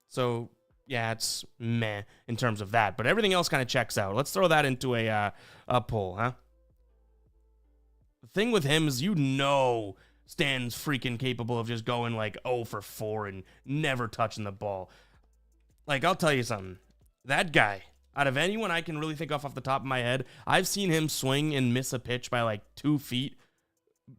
So, yeah, it's meh in terms of that. But everything else kind of checks out. Let's throw that into a poll, huh? The thing with him is, Stan's freaking capable of just going like 0 for 4 and never touching the ball. Like, I'll tell you something. That guy, out of anyone I can really think off the top of my head, I've seen him swing and miss a pitch by like 2 feet.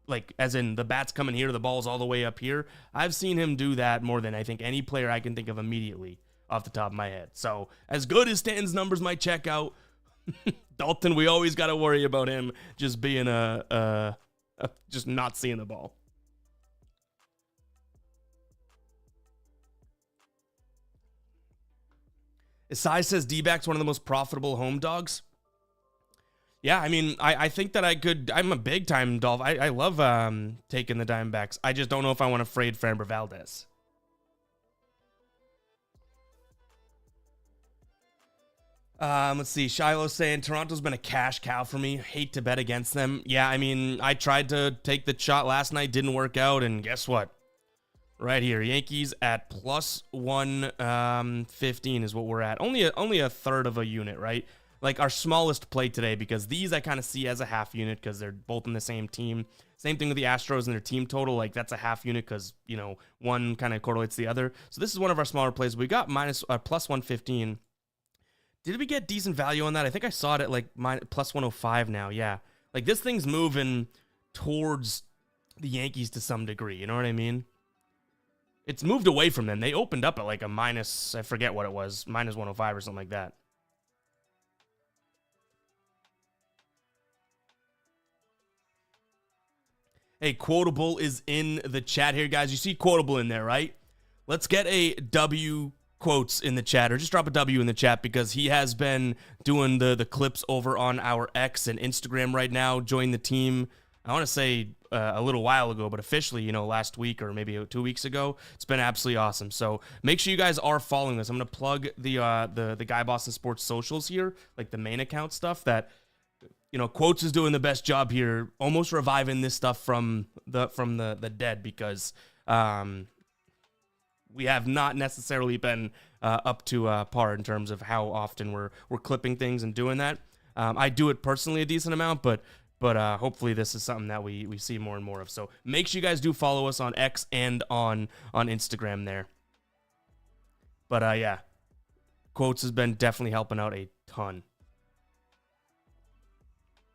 Like, as in the bat's coming here, the ball's all the way up here. I've seen him do that more than I think any player I can think of immediately off the top of my head. So, as good as Stanton's numbers might check out, Dalton, we always got to worry about him just being just not seeing the ball. Isai says D-backs one of the most profitable home dogs. Yeah, I mean, I think that I'm a big-time Dolph. I love taking the Diamondbacks. I just don't know if I want to fade Framber Valdez. Let's see. Shiloh's saying, Toronto's been a cash cow for me. Hate to bet against them. Yeah, I mean, I tried to take the shot last night. Didn't work out, and guess what? Right here, Yankees at plus 115 is what we're at. Only a third of a unit, right? Like our smallest play today, because these I kind of see as a half unit because they're both in the same team. Same thing with the Astros and their team total. Like that's a half unit because, one kind of correlates the other. So this is one of our smaller plays. We got plus 115. Did we get decent value on that? I think I saw it at like plus 105 now. Yeah. Like this thing's moving towards the Yankees to some degree. You know what I mean? It's moved away from them. They opened up at like a minus, I forget what it was, minus 105 or something like that. Hey, Quotable is in the chat here, guys. You see Quotable in there, right? Let's get a W quotes in the chat, or just drop a W in the chat, because he has been doing the clips over on our X and Instagram right now. Joined the team, I want to say a little while ago, but officially, last week or maybe 2 weeks ago. It's been absolutely awesome. So make sure you guys are following this. I'm going to plug the Guy Boston Sports socials here, like the main account stuff that, Quotes is doing the best job here, almost reviving this stuff from the dead, because we have not necessarily been up to par in terms of how often we're clipping things and doing that. I do it personally a decent amount, but hopefully this is something that we see more and more of. So make sure you guys do follow us on X and on Instagram there. But yeah, Quotes has been definitely helping out a ton.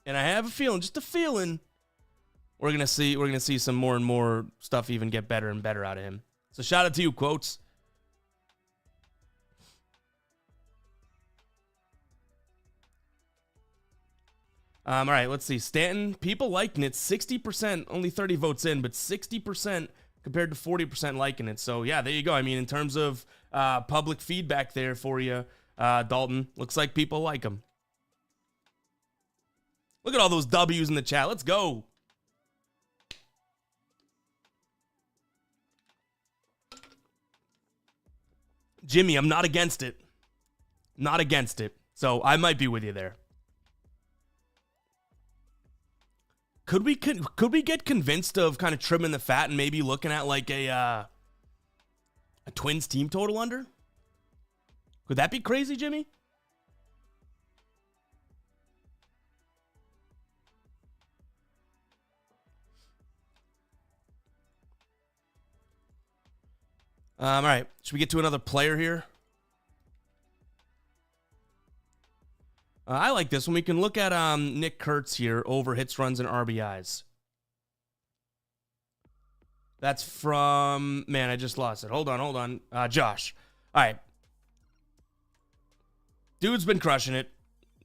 And I have a feeling, just a feeling, we're gonna see some more and more stuff even get better and better out of him. So shout out to you, Quotes. All right, let's see. Stanton, people liking it. 60%, only 30 votes in, but 60% compared to 40% liking it. So, yeah, there you go. I mean, in terms of public feedback there for you, Dalton, looks like people like him. Look at all those W's in the chat. Let's go. Jimmy, I'm not against it. Not against it. So, I might be with you there. Could we get convinced of kind of trimming the fat and maybe looking at like a Twins team total under? Could that be crazy, Jimmy? All right. Should we get to another player here? I like this one. We can look at Nick Kurtz here over hits, runs, and RBIs. That's from, man, I just lost it. Hold on. Josh. All right. Dude's been crushing it.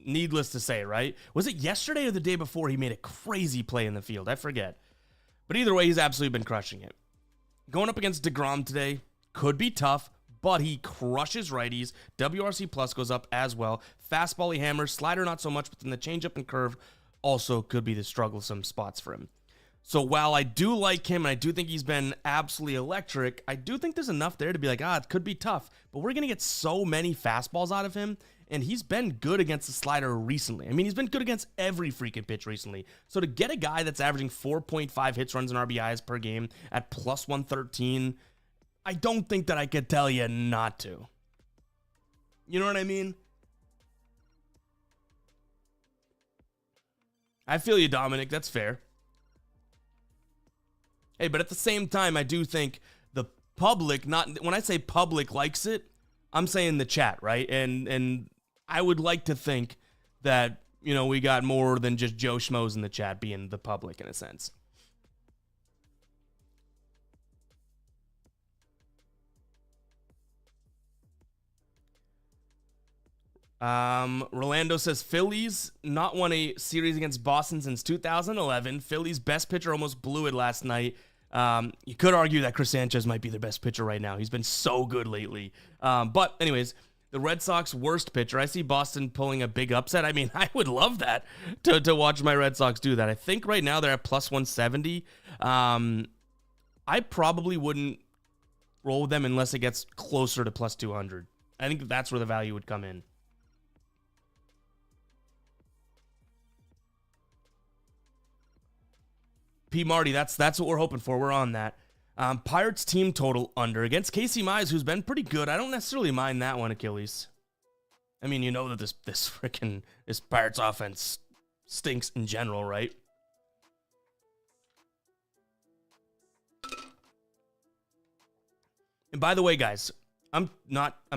Needless to say, right? Was it yesterday or the day before he made a crazy play in the field? I forget. But either way, he's absolutely been crushing it. Going up against DeGrom today could be tough, but he crushes righties. WRC plus goes up as well. Fastball he hammers. Slider not so much, but then the changeup and curve also could be the strugglesome spots for him. So while I do like him and I do think he's been absolutely electric, I do think there's enough there to be like, it could be tough. But we're going to get so many fastballs out of him, and he's been good against the slider recently. I mean, he's been good against every freaking pitch recently. So to get a guy that's averaging 4.5 hits, runs, and RBIs per game at plus 113, I don't think that I could tell you not to. You know what I mean? I feel you, Dominic. That's fair. Hey, but at the same time, I do think the public, not when I say public likes it, I'm saying the chat, right? And I would like to think that, you know, we got more than just Joe Schmoes in the chat being the public in a sense. Rolando says Phillies not won a series against Boston since 2011. Phillies best pitcher almost blew it last night. You could argue that Chris Sanchez might be their best pitcher right now. He's been so good lately. But anyways, the Red Sox worst pitcher. I see Boston pulling a big upset. I mean, I would love that to watch my Red Sox do that. I think right now they're at plus 170. I probably wouldn't roll with them unless it gets closer to plus 200. I think that's where the value would come in. P. Marty, that's what we're hoping for. We're on that. Pirates team total under against Casey Mize, who's been pretty good. I don't necessarily mind that one, Achilles. I mean, you know that this Pirates offense stinks in general, right? And by the way, guys, I'm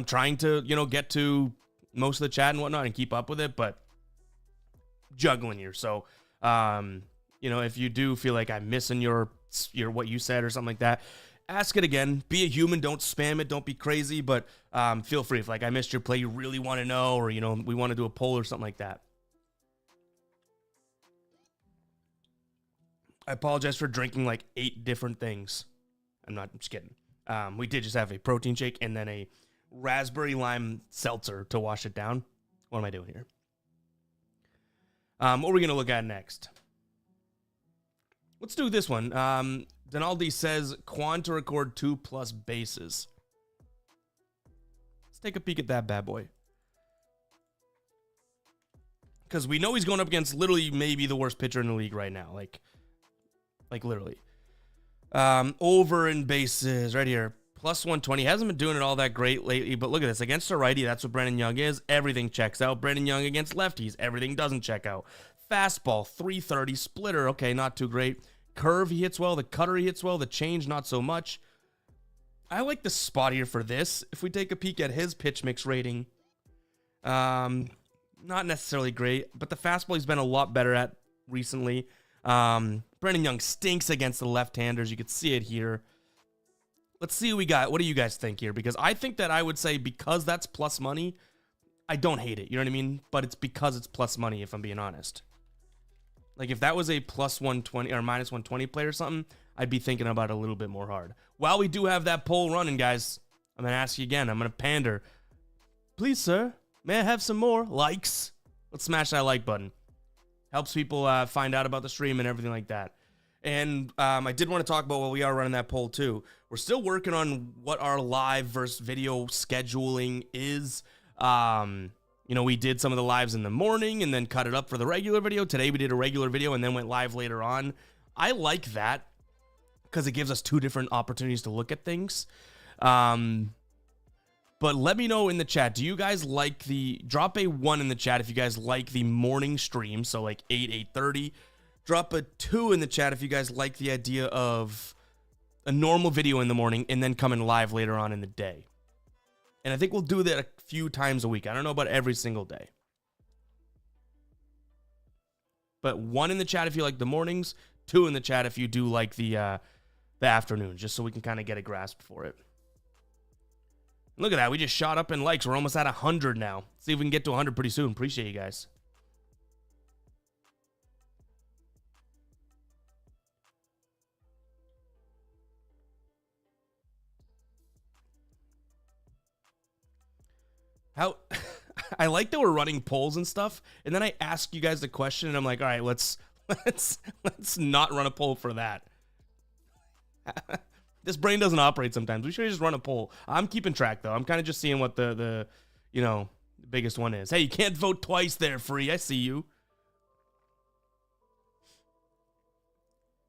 trying to, get to most of the chat and whatnot and keep up with it, but juggling here. So, if you do feel like I'm missing your what you said or something like that, ask it again. Be a human. Don't spam it. Don't be crazy. But feel free. If I missed your play, you really want to know, or we want to do a poll or something like that. I apologize for drinking 8 different things. I'm just kidding. We did just have a protein shake and then a raspberry lime seltzer to wash it down. What am I doing here? What are we going to look at next? Let's do this one. Donaldi says Quan to record 2+ bases. Let's take a peek at that bad boy. Because we know he's going up against literally maybe the worst pitcher in the league right now. Like literally. Over in bases right here. Plus 120. Hasn't been doing it all that great lately, but look at this. Against a righty, that's what Brennan Young is. Everything checks out. Brennan Young against lefties. Everything doesn't check out. Fastball, 330. Splitter, okay, not too great. Curve, he hits well. The cutter, he hits well. The change, not so much. I like the spot here for this. If we take a peek at his pitch mix rating, not necessarily great, but the fastball he's been a lot better at recently. Brendan Young stinks against the left-handers. You can see it here. Let's see what we got. What do you guys think here? Because I think that I would say because that's plus money, I don't hate it. You know what I mean? But it's because it's plus money, if I'm being honest. Like, if that was a plus 120 or minus 120 play or something, I'd be thinking about it a little bit more hard. While we do have that poll running, guys, I'm going to ask you again. I'm going to pander. Please, sir, may I have some more likes? Let's smash that like button. Helps people find out about the stream and everything like that. And I did want to talk about while we are running that poll, too. We're still working on what our live versus video scheduling is. You know, we did some of the lives in the morning and then cut it up for the regular video. Today we did a regular video and then went live later on. I like that because it gives us two different opportunities to look at things. But let me know in the chat, do you guys like drop a 1 in the chat if you guys like the morning stream, so like 8:30. Drop a 2 in the chat if you guys like the idea of a normal video in the morning and then coming live later on in the day. And I think we'll do that a few times a week. I don't know about every single day. But 1 in the chat if you like the mornings, 2 in the chat if you do like the afternoons, just so we can kind of get a grasp for it. Look at that. We just shot up in likes. We're almost at 100 now. See if we can get to 100 pretty soon. Appreciate you guys. How I like that we're running polls and stuff, and then I ask you guys the question, and I'm like, all right, let's not run a poll for that. This brain doesn't operate sometimes. We should just run a poll. I'm keeping track though. I'm kind of just seeing what the you know, the biggest one is. Hey, you can't vote twice there, Free. I see you.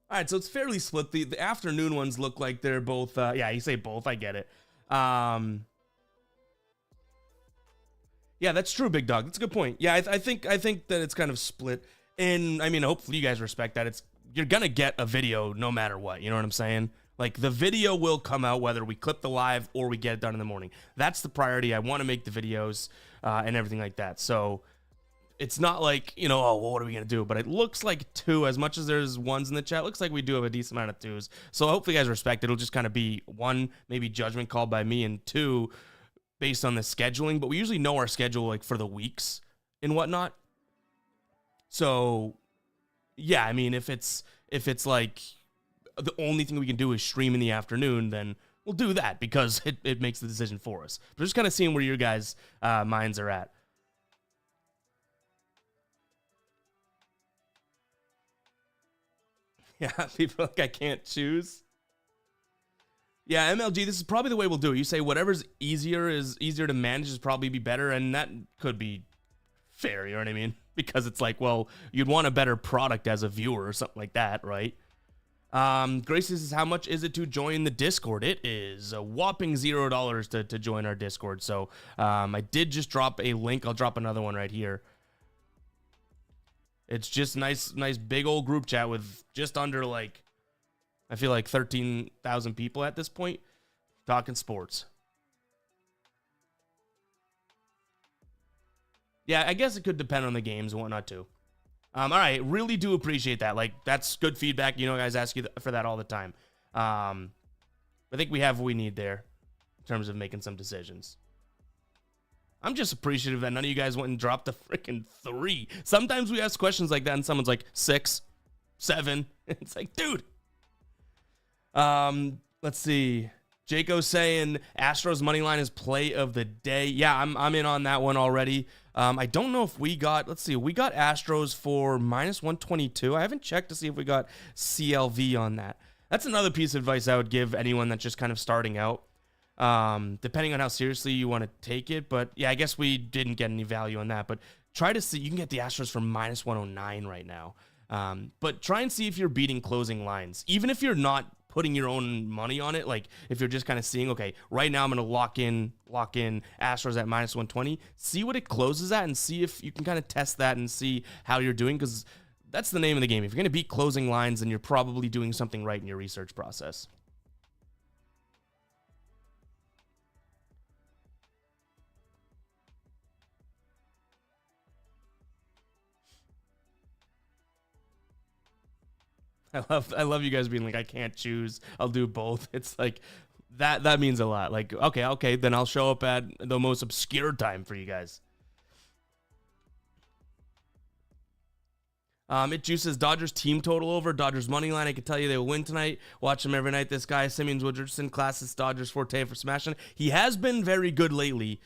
All right, so it's fairly split. The afternoon ones look like they're both. Yeah, you say both. I get it. Yeah, that's true, Big Dog. That's a good point. Yeah, I think that it's kind of split. And I mean, hopefully you guys respect that. You're gonna get a video no matter what. You know what I'm saying? Like, the video will come out whether we clip the live or we get it done in the morning. That's the priority. I want to make the videos and everything like that. So it's not like, you know, oh, well, what are we gonna do? But it looks like 2, as much as there's 1s in the chat. It looks like we do have a decent amount of 2s. So hopefully you guys respect it. It'll just kind of be 1, maybe judgment called by me, and 2, based on the scheduling. But we usually know our schedule like for the weeks and whatnot. So yeah, I mean, if it's like the only thing we can do is stream in the afternoon, then we'll do that because it makes the decision for us. But just kind of seeing where your guys' minds are at. Yeah, people like I can't choose. Yeah, MLG, this is probably the way we'll do it. You say whatever's easier to manage is probably be better, and that could be fair, you know what I mean? Because it's like, well, you'd want a better product as a viewer or something like that, right? Gracie says, how much is it to join the Discord? It is a whopping $0 to join our Discord. So I did just drop a link. I'll drop another one right here. It's just nice big old group chat with just under like, I feel like 13,000 people at this point talking sports. Yeah, I guess it could depend on the games and whatnot too. All right, really do appreciate that. Like, that's good feedback. You know, guys ask you for that all the time. I think we have what we need there in terms of making some decisions. I'm just appreciative that none of you guys went and dropped the freaking 3. Sometimes we ask questions like that and someone's like 6, 7. It's like, dude. Let's see. Jaco's saying Astros money line is play of the day. Yeah, I'm in on that one already. I don't know if we got, let's see, we got Astros for minus 122. I haven't checked to see if we got CLV on that. That's another piece of advice I would give anyone that's just kind of starting out, depending on how seriously you want to take it. But yeah, I guess we didn't get any value on that. But try to see, you can get the Astros for minus 109 right now. But try and see if you're beating closing lines, even if you're not putting your own money on it. Like, if you're just kind of seeing, okay, right now I'm going to lock in Astros at minus 120, see what it closes at and see if you can kind of test that and see how you're doing, because that's the name of the game. If you're going to beat closing lines, then you're probably doing something right in your research process. I love you guys being like, I can't choose. I'll do both. It's like that means a lot. Like, okay, then I'll show up at the most obscure time for you guys. It juices Dodgers team total over. Dodgers money line. I can tell you they will win tonight. Watch them every night. This guy, Simeon Woodardson, classes Dodgers forte for smashing. He has been very good lately,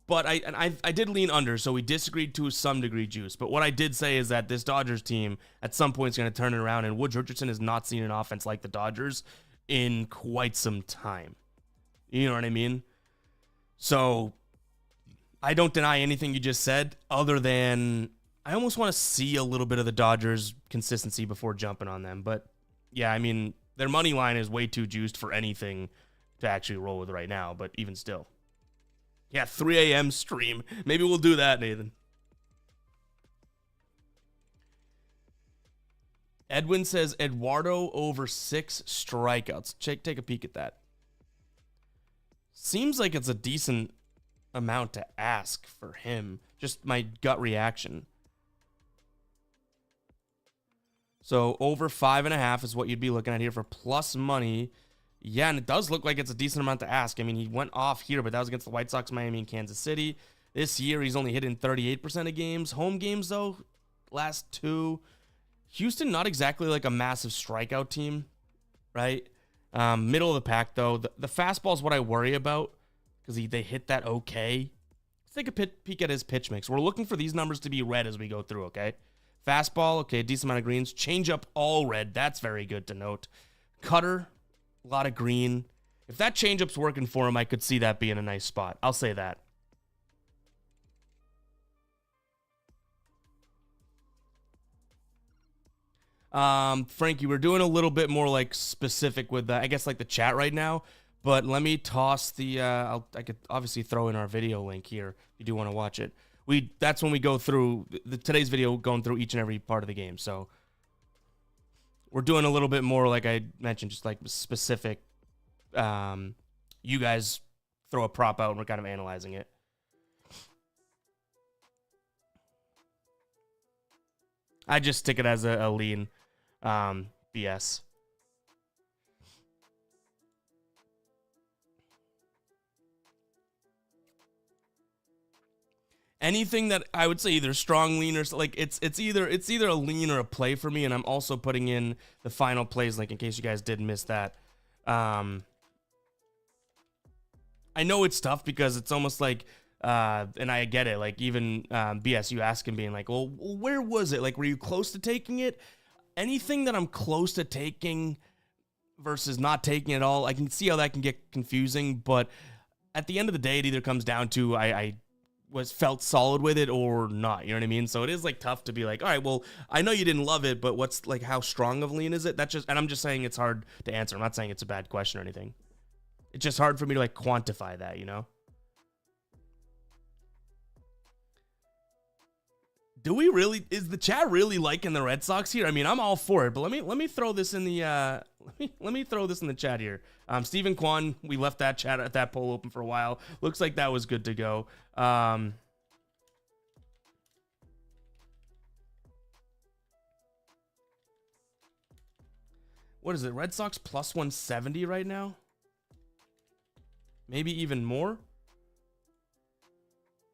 but I did lean under, so we disagreed to some degree, juice. But what I did say is that this Dodgers team at some point is going to turn it around, and Wood Richardson has not seen an offense like the Dodgers in quite some time. You know what I mean? So I don't deny anything you just said, other than I almost want to see a little bit of the Dodgers consistency before jumping on them. But yeah, I mean, their money line is way too juiced for anything to actually roll with right now, but even still. Yeah, 3 a.m. stream. Maybe we'll do that, Nathan. Edwin says Eduardo over 6 strikeouts. Take a peek at that. Seems like it's a decent amount to ask for him. Just my gut reaction. So over 5.5 is what you'd be looking at here for plus money. Yeah, and it does look like it's a decent amount to ask. I mean, he went off here, but that was against the White Sox, Miami, and Kansas City. This year, he's only hitting 38% of games. Home games, though, last 2. Houston, not exactly like a massive strikeout team, right? Middle of the pack, though. The fastball is what I worry about because they hit that okay. Let's take a peek at his pitch mix. We're looking for these numbers to be red as we go through, okay? Fastball, okay, decent amount of greens. Changeup, all red. That's very good to note. Cutter, a lot of green. If that changeup's working for him, I could see that being a nice spot. I'll say that. Frankie, we're doing a little bit more like specific with I guess like the chat right now, but let me toss the I could obviously throw in our video link here if you do want to watch it. That's when we go through today's video, going through each and every part of the game. So we're doing a little bit more, like I mentioned, just like specific. You guys throw a prop out and we're kind of analyzing it. I just stick it as a lean BS. Anything that I would say either strong lean or like it's either a lean or a play for me, and I'm also putting in the final plays link in case you guys did miss that. I know it's tough because it's almost like and I get it, like even BSU asking, being like, well, where was it? Like, were you close to taking it? Anything that I'm close to taking versus not taking it all, I can see how that can get confusing, but at the end of the day, it either comes down to I felt solid with it or not, you know what I mean? So it is like tough to be like, all right, well, I know you didn't love it, but what's like, how strong of lean is it? That's just, and I'm just saying it's hard to answer. I'm not saying it's a bad question or anything. It's just hard for me to like quantify that, you know? Do we really, is the chat really liking the Red Sox here? I mean, I'm all for it, but let me throw this in the let me throw this in the chat here. Stephen Kwan, we left that chat at that poll open for a while. Looks like that was good to go. What is it? Red Sox plus 170 right now? Maybe even more? Are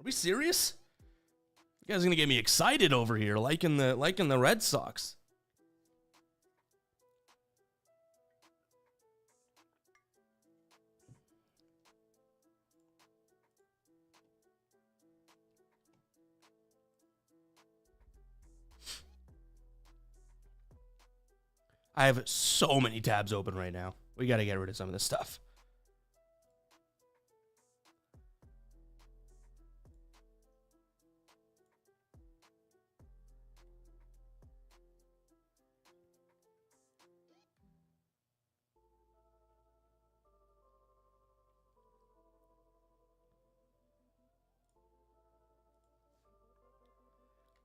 we serious? You guys are gonna get me excited over here, liking the Red Sox. I have so many tabs open right now. We got to get rid of some of this stuff.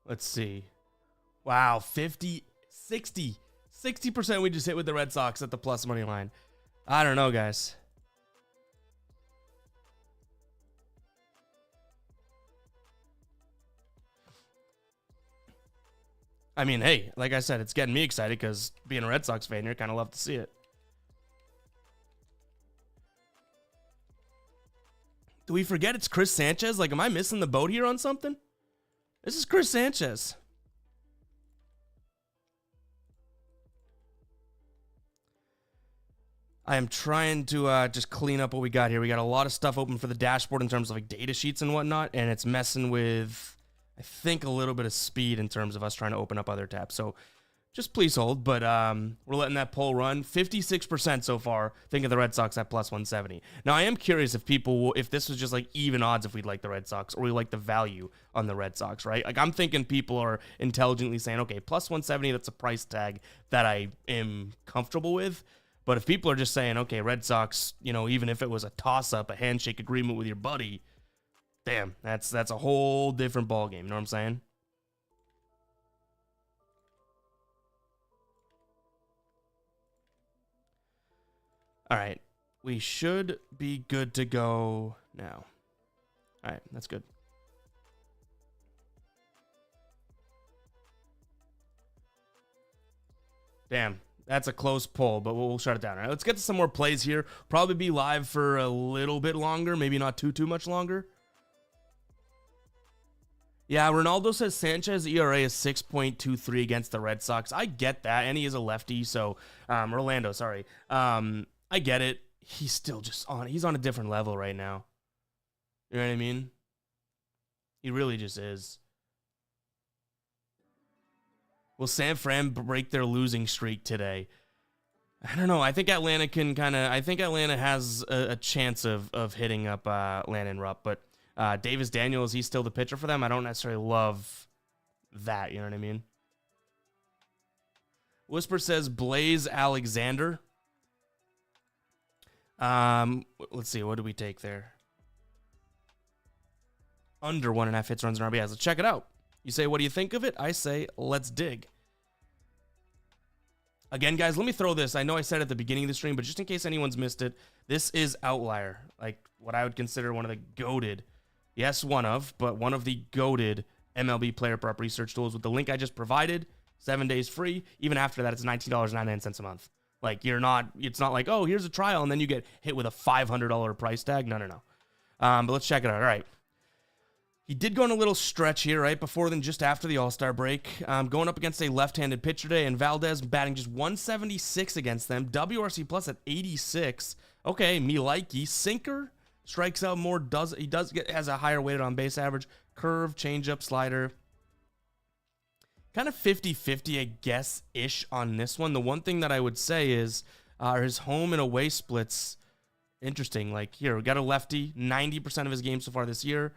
Let's see. Wow, 50, 60. 60% we just hit with the Red Sox at the plus money line. I don't know, guys. I mean, hey, like I said, it's getting me excited because being a Red Sox fan here, kind of love to see it. Do we forget it's Chris Sanchez? Like, am I missing the boat here on something? This is Chris Sanchez. I am trying to just clean up what we got here. We got a lot of stuff open for the dashboard in terms of like data sheets and whatnot, and it's messing with, I think, a little bit of speed in terms of us trying to open up other tabs. So just please hold, but we're letting that poll run. 56% so far think of the Red Sox at plus 170. Now, I am curious if if this was just like even odds if we'd like the Red Sox or we like the value on the Red Sox, right? Like, I'm thinking people are intelligently saying, okay, plus 170, that's a price tag that I am comfortable with. But if people are just saying, okay, Red Sox, you know, even if it was a toss-up, a handshake agreement with your buddy, damn, that's a whole different ballgame. You know what I'm saying? All right, we should be good to go now. All right, that's good. Damn. That's a close pull, but we'll shut it down. All right, let's get to some more plays here. Probably be live for a little bit longer, maybe not too much longer. Yeah, Ronaldo says Sanchez ERA is 6.23 against the Red Sox. I get that, and he is a lefty, so Orlando, sorry. I get it. He's still just he's on a different level right now. You know what I mean? He really just is. Will San Fran break their losing streak today? I don't know. I think Atlanta can I think Atlanta has a chance of hitting up Landon Rupp, but Davis Daniels, he's still the pitcher for them. I don't necessarily love that. You know what I mean? Whisper says Blaze Alexander. Let's see. What do we take there? Under 1.5 hits, runs, and RBIs. Let's check it out. You say, what do you think of it? I say, let's dig. Again, guys, let me throw this. I know I said at the beginning of the stream, but just in case anyone's missed it, this is Outlier, like what I would consider one of the goated, yes, one of the goated MLB player prop research tools with the link I just provided, 7 days free. Even after that, it's $19.99 a month. Like, it's not like, oh, here's a trial, and then you get hit with a $500 price tag. No. But let's check it out. All right. He did go on a little stretch here, right, before then just after the All-Star break. Going up against a left-handed pitcher today, and Valdez batting just 176 against them. WRC plus at 86. Okay, me likey. Sinker strikes out more. Has a higher weighted on base average. Curve, changeup, slider. Kind of 50-50, I guess-ish on this one. The one thing that I would say is his home and away splits. Interesting. Like, here, we got a lefty. 90% of his games so far this year.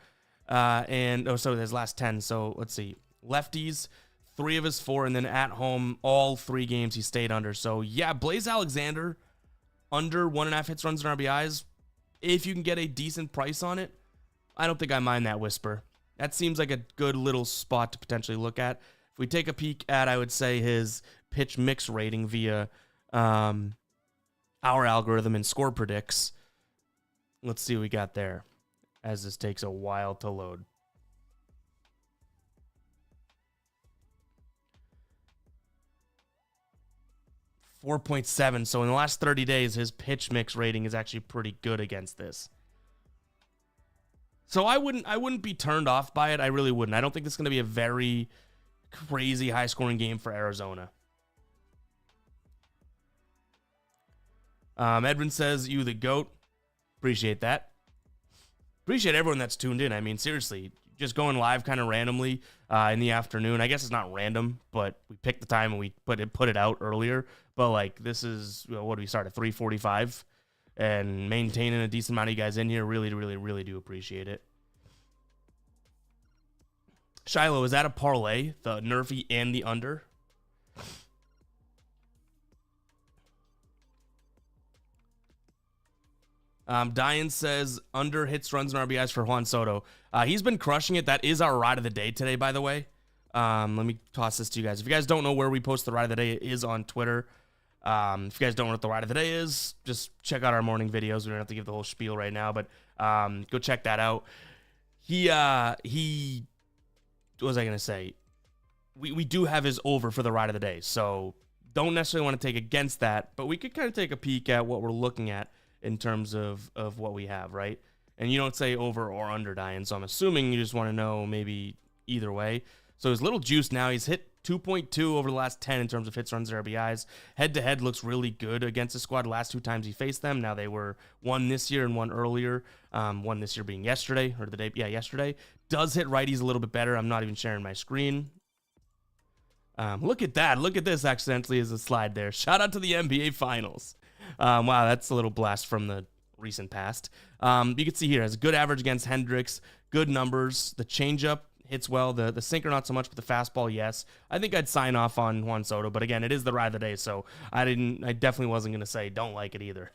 So his last 10. So let's see. Lefties, 3 of his 4, and then at home, all 3 games he stayed under. So yeah, Blaze Alexander, under 1.5 hits, runs, and RBIs. If you can get a decent price on it, I don't think I mind that Whisper. That seems like a good little spot to potentially look at. If we take a peek at, I would say, his pitch mix rating via our algorithm and score predicts. Let's see what we got there, as this takes a while to load. .7. So in the last 30 days, his pitch mix rating is actually pretty good against this. So I wouldn't be turned off by it. I really wouldn't. I don't think this is going to be a very crazy high-scoring game for Arizona. Edwin says, you the GOAT. Appreciate that. Appreciate everyone that's tuned in. I mean, seriously, just going live kind of randomly in the afternoon. I guess it's not random, but we picked the time and we put it out earlier. But like, this is, what do we start at 3:45, and maintaining a decent amount of you guys in here. Really, really, really do appreciate it. Shiloh, is that a parlay? The Nerfy and the under? Diane says under hits, runs, and RBIs for Juan Soto. He's been crushing it. That is our ride of the day today, by the way. Let me toss this to you guys. If you guys don't know where we post the ride of the day, it is on Twitter. If you guys don't know what the ride of the day is, just check out our morning videos. We don't have to give the whole spiel right now, but go check that out. He what was I going to say? we do have his over for the ride of the day. So don't necessarily want to take against that, but we could kind of take a peek at what we're looking at in terms of what we have, right? And you don't say over or under, Diane, so I'm assuming you just want to know maybe either way. So his little juice now, he's hit 2.2 over the last 10 in terms of hits, runs, and RBIs. Head-to-head looks really good against the squad. Last 2 times he faced them. Now they were one this year and one earlier. One this year being yesterday, or the day, yeah, yesterday. Does hit righties a little bit better. I'm not even sharing my screen. Look at that. Look at this accidentally as a slide there. Shout out to the NBA Finals. Wow, that's a little blast from the recent past. You can see here, has a good average against Hendricks, good numbers. The changeup hits well. The sinker not so much, but the fastball, yes. I think I'd sign off on Juan Soto, but again, it is the ride of the day, so I definitely wasn't going to say don't like it either.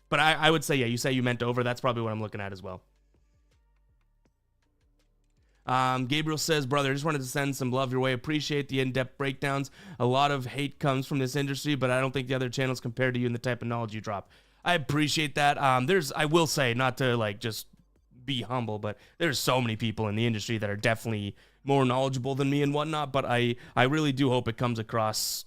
But I would say, yeah, you say you meant over. That's probably what I'm looking at as well. Gabriel says, brother, I just wanted to send some love your way. Appreciate the in-depth breakdowns. A lot of hate comes from this industry, but I don't think the other channels compare to you in the type of knowledge you drop. I appreciate that. I will say, not to like just be humble, but there's so many people in the industry that are definitely more knowledgeable than me and whatnot, but I really do hope it comes across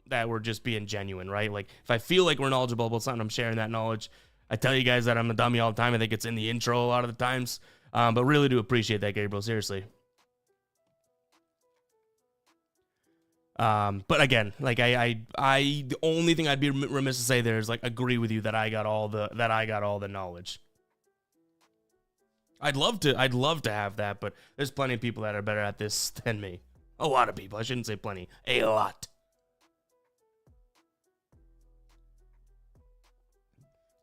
that we're just being genuine, right? Like, if I feel like we're knowledgeable about something, I'm sharing that knowledge. I tell you guys that I'm a dummy all the time. I think it's in the intro a lot of the times. But really do appreciate that, Gabriel, seriously. But again, like the only thing I'd be remiss to say there is like agree with you that I got all the knowledge. I'd love to have that, but there's plenty of people that are better at this than me. A lot of people. I shouldn't say plenty. A lot.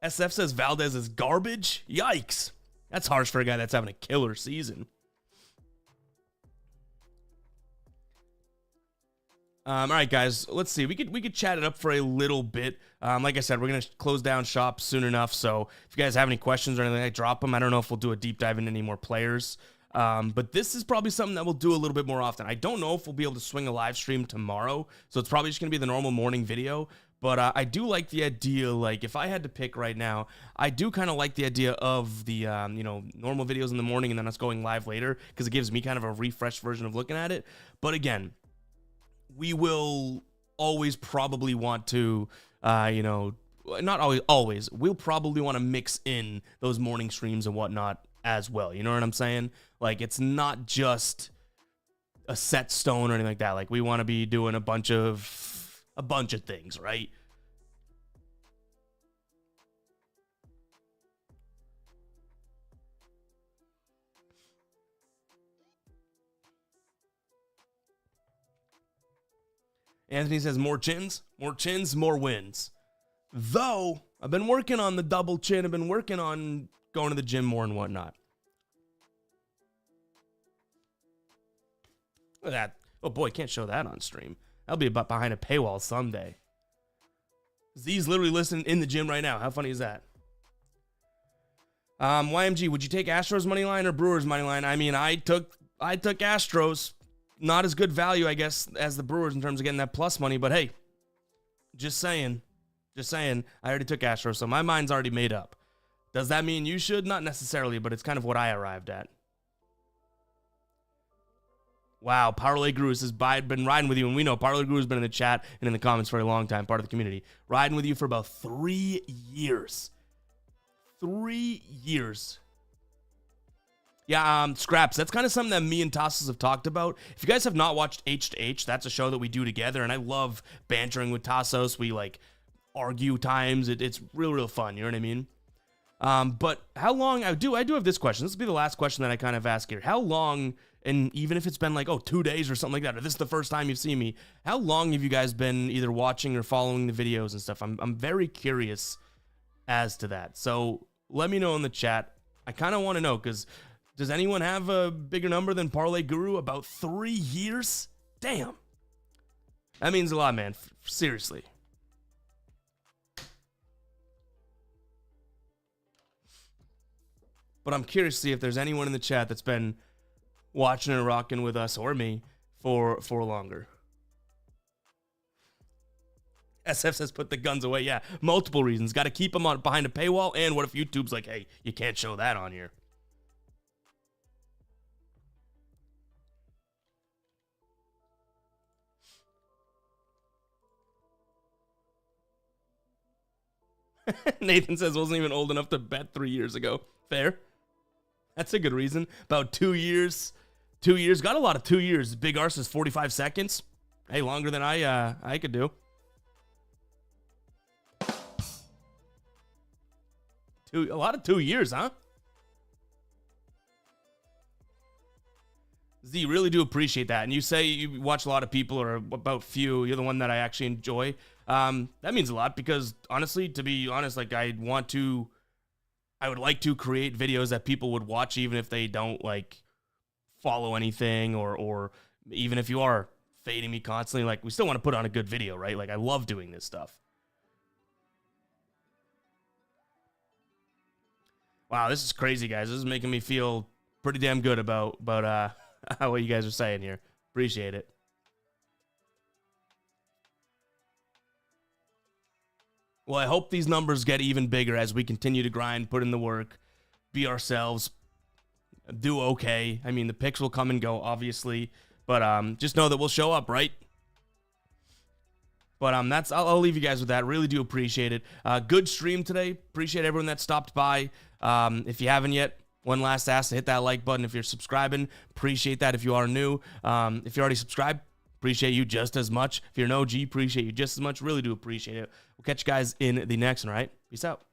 SF says Valdez is garbage. Yikes. That's harsh for a guy that's having a killer season. All right, guys, let's see. We could chat it up for a little bit. Like I said, we're going to close down shop soon enough, so if you guys have any questions or anything, like, drop them. I don't know if we'll do a deep dive into any more players, but this is probably something that we'll do a little bit more often. I don't know if we'll be able to swing a live stream tomorrow, so it's probably just going to be the normal morning video, but I do like the idea, like, if I had to pick right now, I do kind of like the idea of the, normal videos in the morning and then us going live later, because it gives me kind of a refreshed version of looking at it. But again, we will always probably want to, not always, we'll probably want to mix in those morning streams and whatnot as well. You know what I'm saying? Like, it's not just a set stone or anything like that. Like, we want to be doing a bunch of things, right? Anthony says more chins, more wins. Though, I've been working on the double chin. I've been working on going to the gym more and whatnot. Look at that. Oh boy, can't show that on stream. That'll be about behind a paywall someday. Z's literally listening in the gym right now. How funny is that? YMG, would you take Astros money line or Brewers money line? I mean, I took Astros. Not as good value, I guess, as the Brewers in terms of getting that plus money, but hey, just saying, I already took Astros, so my mind's already made up. Does that mean you should? Not necessarily, but it's kind of what I arrived at. Wow, Parlay Gurus has been riding with you, and we know Parlay Gurus has been in the chat and in the comments for a long time, part of the community. Riding with you for about 3 years. 3 years. Yeah, Scraps, that's kind of something that me and Tassos have talked about. If you guys have not watched H2H, that's a show that we do together, and I love bantering with Tassos. We, like, argue times. It's real fun, you know what I mean? But how long, I do have this question. This will be the last question that I kind of ask here. How long, and even if it's been like, 2 days or something like that, or this is the first time you've seen me, how long have you guys been either watching or following the videos and stuff? I'm very curious as to that. So let me know in the chat. I kind of want to know, because does anyone have a bigger number than Parlay Guru? About 3 years? Damn. That means a lot, man. Seriously. But I'm curious to see if there's anyone in the chat that's been watching and rocking with us or me for longer. SF says put the guns away. Yeah, multiple reasons. Got to keep them on behind a paywall. And what if YouTube's like, hey, you can't show that on here? Nathan says wasn't even old enough to bet 3 years ago. Fair. That's a good reason. About 2 years. 2 years. Got a lot of 2 years. Big R says 45 seconds. Hey, longer than I could do. A lot of 2 years, huh? Z, really do appreciate that. And you say you watch a lot of people, or about few. You're the one that I actually enjoy. That means a lot because, honestly, to be honest, like I would like to create videos that people would watch even if they don't like follow anything, or even if you are fading me constantly. Like, we still want to put on a good video, right? Like, I love doing this stuff. Wow, this is crazy, guys. This is making me feel pretty damn good about what you guys are saying here. Appreciate it. Well, I hope these numbers get even bigger as we continue to grind, put in the work, be ourselves, do okay. I mean, the picks will come and go, obviously, but just know that we'll show up, right? But I'll leave you guys with that. Really do appreciate it. Good stream today. Appreciate everyone that stopped by. If you haven't yet, one last ask to hit that like button if you're subscribing. Appreciate that if you are new. If you're already subscribed, appreciate you just as much. If you're an OG, appreciate you just as much. Really do appreciate it. We'll catch you guys in the next one, all right? Peace out.